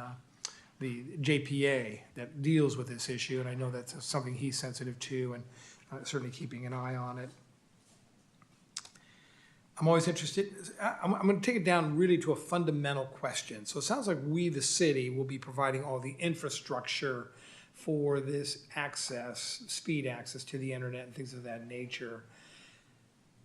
the JPA that deals with this issue, and I know that's something he's sensitive to, and certainly keeping an eye on it. I'm always interested, I'm going to take it down really to a fundamental question. So it sounds like we, the city, will be providing all the infrastructure for this access, speed access to the internet and things of that nature.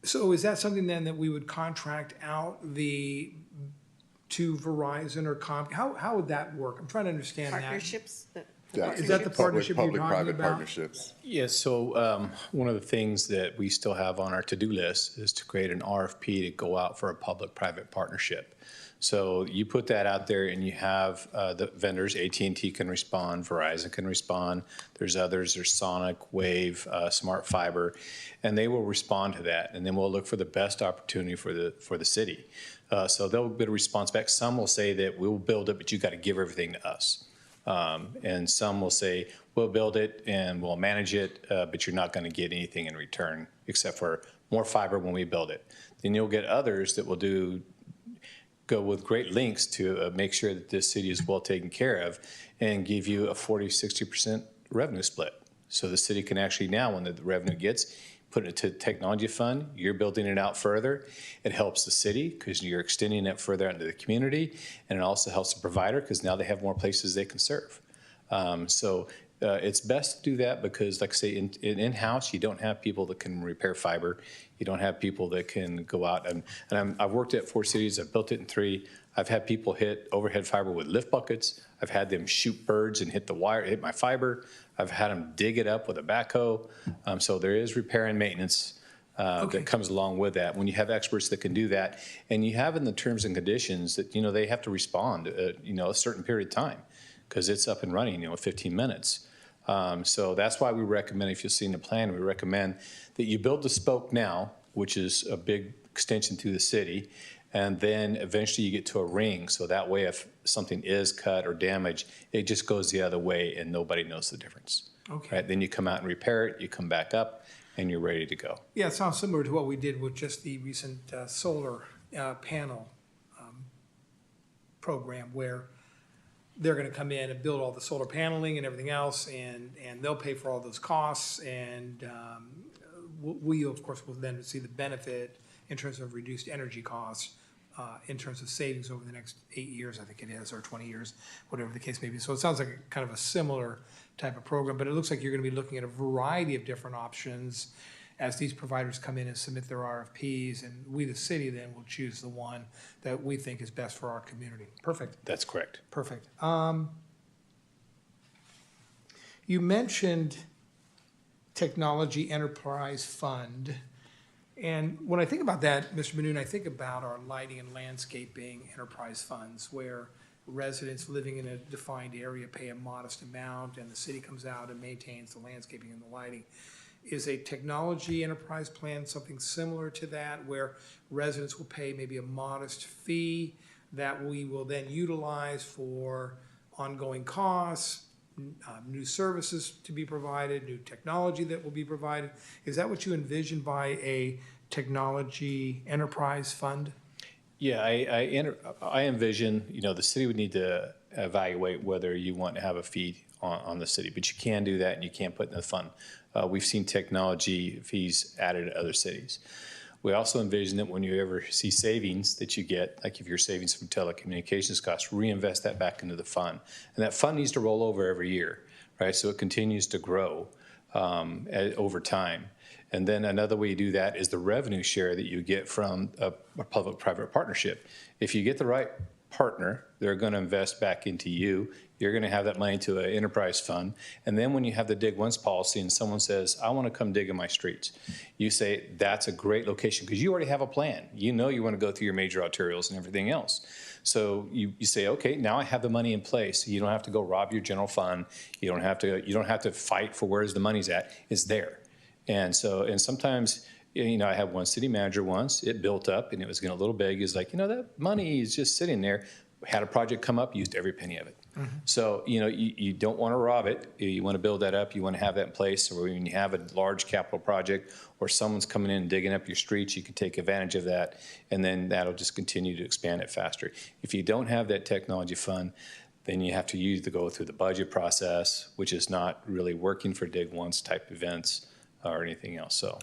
So is that something then that we would contract out to Verizon or Comcast? How would that work? I'm trying to understand that. Partnerships? Yeah, Is that the partnership you're talking Public-private about? partnerships. Yes, so one of the things that we still have on our to-do list is to create an RFP to go out for a public-private partnership. So you put that out there and you have the vendors, AT&T can respond, Verizon can respond, there's others, there's Sonic, Wave, Smart Fiber, and they will respond to that. And then we'll look for the best opportunity for the city. So they'll get a response back. Some will say that we'll build it, but you got to give everything to us. And some will say, we'll build it and we'll manage it, but you're not going to get anything in return except for more fiber when we build it. Then you'll get others that will go with great lengths to make sure that this city is well taken care of and give you a 40-60% revenue split. So the city can actually now, when the revenue gets, put it to technology fund, you're building it out further. It helps the city because you're extending it further out into the community, and it also helps the provider because now they have more places they can serve. It's best to do that because, like I say, in-house, you don't have people that can repair fiber. You don't have people that can go out. I've worked at 4 cities. I've built it in 3. I've had people hit overhead fiber with lift buckets. I've had them shoot birds and hit the wire, hit my fiber. I've had them dig it up with a backhoe. So there is repair and maintenance that comes along with that. When you have experts that can do that, and you have in the terms and conditions that, they have to respond, a certain period of time because it's up and running, 15 minutes. So that's why we recommend, if you'll see in the plan, we recommend that you build the spoke now, which is a big extension to the city, and then eventually you get to a ring. So that way, if something is cut or damaged, it just goes the other way and nobody knows the difference. Okay. Right? Then you come out and repair it, you come back up, and you're ready to go. Yeah, it sounds similar to what we did with just the recent solar panel program, where they're going to come in and build all the solar paneling and everything else, and they'll pay for all those costs, and we, of course, will then see the benefit in terms of reduced energy costs, in terms of savings over the next 8 years, I think it is, or 20 years, whatever the case may be. So it sounds like a kind of a similar type of program, but it looks like you're going to be looking at a variety of different options as these providers come in and submit their RFPs, and we, the city, then will choose the one that we think is best for our community. Perfect. That's correct. Perfect. You mentioned Technology Enterprise Fund. And when I think about that, Mr. Manoon, I think about our lighting and landscaping enterprise funds, where residents living in a defined area pay a modest amount and the city comes out and maintains the landscaping and the lighting. Is a technology enterprise plan something similar to that, where residents will pay maybe a modest fee that we will then utilize for ongoing costs, new services to be provided, new technology that will be provided? Is that what you envision by a technology enterprise fund? Yeah, I envision, the city would need to evaluate whether you want to have a fee on the city, but you can do that and you can put in the fund. We've seen technology fees added at other cities. We also envision that when you ever see savings that you get, like if you're savings from telecommunications costs, reinvest that back into the fund. And that fund needs to roll over every year, right? So it continues to grow over time. And then another way you do that is the revenue share that you get from a public-private partnership. If you get the right partner, they're going to invest back into you. You're going to have that money to an enterprise fund. And then when you have the dig once policy and someone says, I want to come dig in my streets, you say, that's a great location because you already have a plan. You know you want to go through your major arterials and everything else. So you say, okay, now I have the money in place. You don't have to go rob your general fund. You don't have to fight for where's the money's at. It's there. And sometimes, I had one city manager once, it built up and it was getting a little big. He's like, that money is just sitting there. Had a project come up, used every penny of it. Mm-hmm. So, you don't want to rob it. You want to build that up. You want to have that in place. So when you have a large capital project or someone's coming in and digging up your streets, you can take advantage of that. And then that'll just continue to expand it faster. If you don't have that technology fund, then you have to go through the budget process, which is not really working for dig once type events or anything else. So.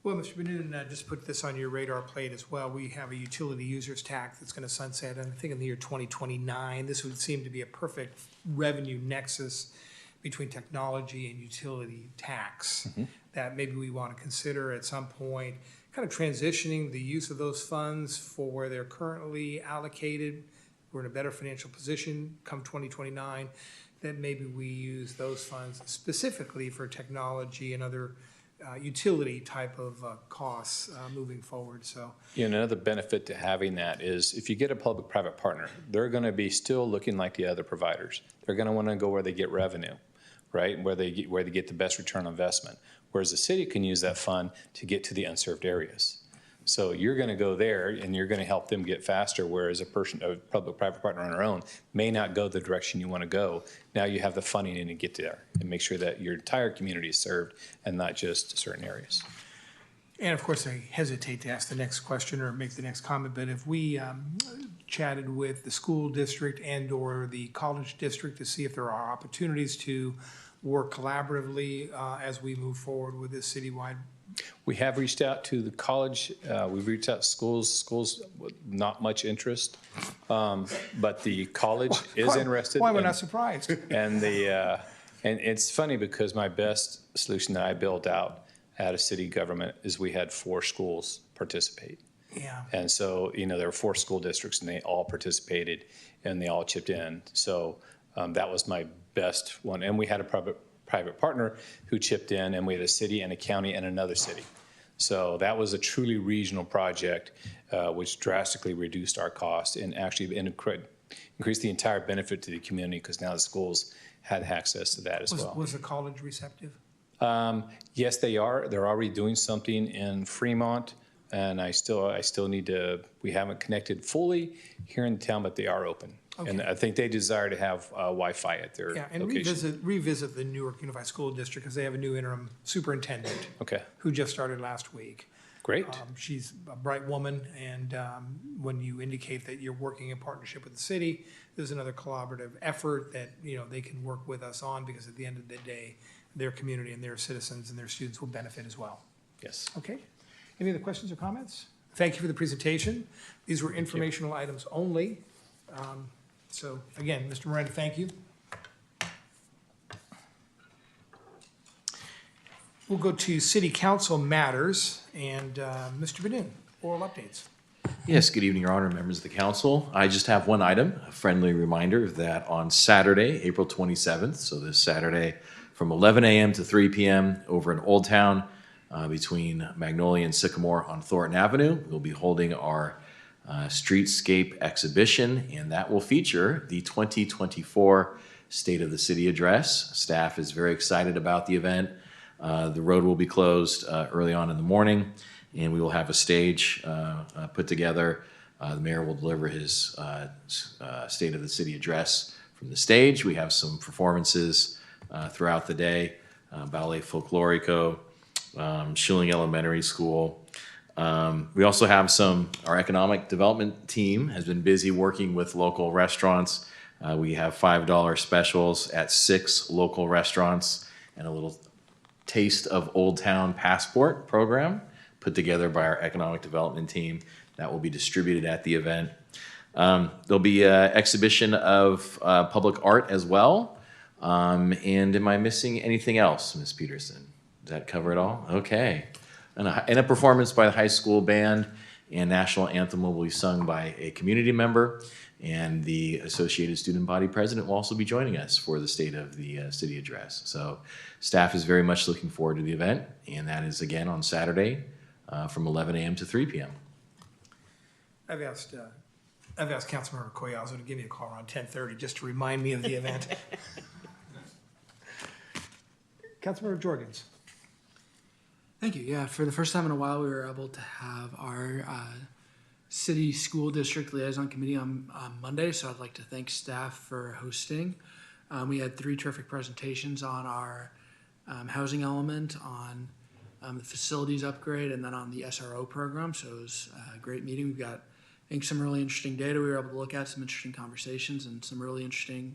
Well, Mr. Benoon, just put this on your radar plate as well. We have a utility users tax that's going to sunset, and I think in the year 2029. This would seem to be a perfect revenue nexus between technology and utility tax that maybe we want to consider at some point, kind of transitioning the use of those funds for where they're currently allocated. We're in a better financial position come 2029, that maybe we use those funds specifically for technology and other utility type of costs moving forward. So, another benefit to having that is if you get a public-private partner, they're going to be still looking like the other providers. They're going to want to go where they get revenue, right? Where they get the best return on investment. Whereas the city can use that fund to get to the unserved areas. So you're going to go there and you're going to help them get faster, whereas a public-private partner on their own may not go the direction you want to go. Now you have the funding in to get there and make sure that your entire community is served and not just certain areas. and of course, I hesitate to ask the next question or make the next comment, but if we chatted with the school district and/or the college district to see if there are opportunities to work collaboratively as we move forward with this citywide. We have reached out to the college. We've reached out to schools with not much interest, but the college is interested. Why we're not surprised? And it's funny because my best solution that I built out at a city government is we had 4 schools participate. Yeah. And so, there were 4 school districts and they all participated and they all chipped in. So that was my best one. And we had a private partner who chipped in, and we had a city and a county and another city. So that was a truly regional project, which drastically reduced our cost and actually increased the entire benefit to the community because now the schools had access to that as well. Was the college receptive? Yes, they are. They're already doing something in Fremont, and I still need to. We haven't connected fully here in town, but they are open. Okay. And I think they desire to have Wi-Fi at their location. Revisit the Newark Unified School District because they have a new interim superintendent. Okay. Who just started last week. Great. She's a bright woman, and when you indicate that you're working in partnership with the city, there's another collaborative effort that they can work with us on because at the end of the day, their community and their citizens and their students will benefit as well. Yes. Okay. Any other questions or comments? Thank you for the presentation. These were informational items only. So again, Mr. Miranda, thank you. We'll go to City Council matters, and Mr. Benoon, oral updates. Yes, good evening, Your Honor, members of the council. I just have one item, a friendly reminder that on Saturday, April 27th, so this Saturday from 11 a.m. to 3 p.m. over in Old Town between Magnolia and Sycamore on Thornton Avenue, we'll be holding our streetscape exhibition, and that will feature the 2024 State of the City Address. Staff is very excited about the event. The road will be closed early on in the morning, and we will have a stage put together. The mayor will deliver his State of the City Address from the stage. We have some performances throughout the day, Ballet Folklorico, Schilling Elementary School. We also have our economic development team has been busy working with local restaurants We have $5 specials at 6 local restaurants and a little Taste of Old Town Passport program put together by our economic development team that will be distributed at the event. There'll be an exhibition of public art as well. And am I missing anything else, Ms. Peterson? Does that cover it all? Okay. And a performance by the high school band, and national anthem will be sung by a community member. And the Associated Student Body President will also be joining us for the State of the City Address. So staff is very much looking forward to the event, and that is again on Saturday from 11 a.m. to 3 p.m. I've asked Councilmember Collazo to give me a call around 10:30 just to remind me of the event. Councilmember Jorgens. Thank you. Yeah, for the first time in a while, we were able to have our city school district liaison committee on Monday, so I'd like to thank staff for hosting. We had 3 terrific presentations on our housing element, on the facilities upgrade, and then on the SRO program, so it was a great meeting. We've got, I think, some really interesting data we were able to look at, some interesting conversations, and some really interesting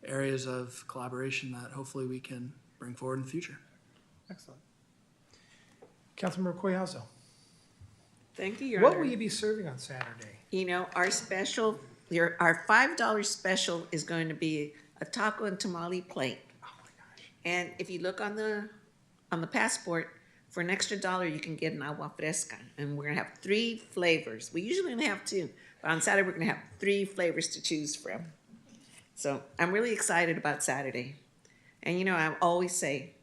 areas of collaboration that hopefully we can bring forward in the future. Excellent. Councilmember Collazo. Thank you, Your What Honor. will you be serving on Saturday? You know, our special, our $5 special is going to be a taco and tamale plate. Oh my gosh. And if you look on the passport, for an extra $1, you can get an agua fresca. And we're gonna have 3 flavors. We usually only have 2, but on Saturday, we're gonna have 3 flavors to choose from. So I'm really excited about Saturday. And you know, I always say,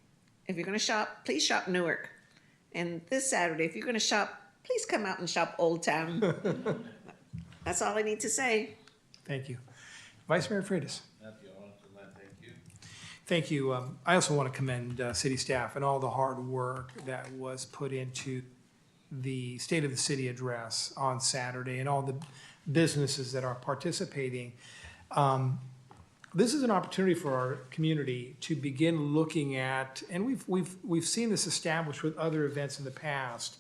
if you're gonna shop, please shop Newark. And this Saturday, if you're gonna shop, please come out and shop Old Town. That's all I need to say. Thank you. Vice Mayor Freitas. Thank you. I also want to commend city staff and all the hard work that was put into the State of the City address on Saturday and all the businesses that are participating. This is an opportunity for our community to begin looking at, and we've seen this established with other events in the past,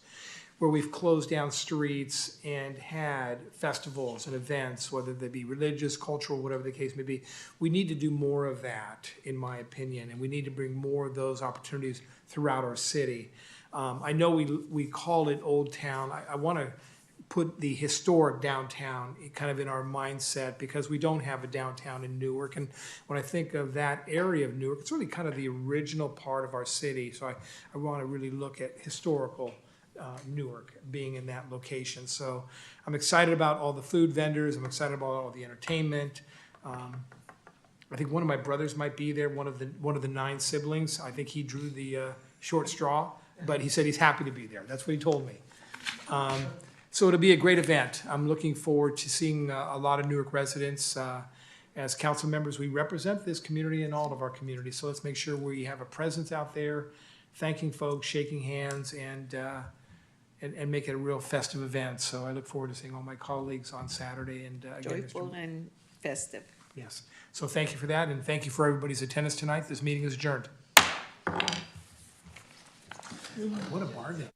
where we've closed down streets and had festivals and events, whether they be religious, cultural, whatever the case may be. We need to do more of that, in my opinion, and we need to bring more of those opportunities throughout our city. I know we call it Old Town. I want to put the historic downtown kind of in our mindset, because we don't have a downtown in Newark. And when I think of that area of Newark, it's really kind of the original part of our city. So I want to really look at historical Newark being in that location. So I'm excited about all the food vendors. I'm excited about all the entertainment. I think one of my brothers might be there, one of the 9 siblings. I think he drew the short straw, but he said he's happy to be there. That's what he told me. So it'll be a great event. I'm looking forward to seeing a lot of Newark residents. As council members, we represent this community and all of our communities. So let's make sure we have a presence out there, thanking folks, shaking hands, and make it a real festive event. So I look forward to seeing all my colleagues on Saturday. And again, Joyful and festive. Yes. So thank you for that, and thank you for everybody's attendance tonight. This meeting is adjourned. What a bargain.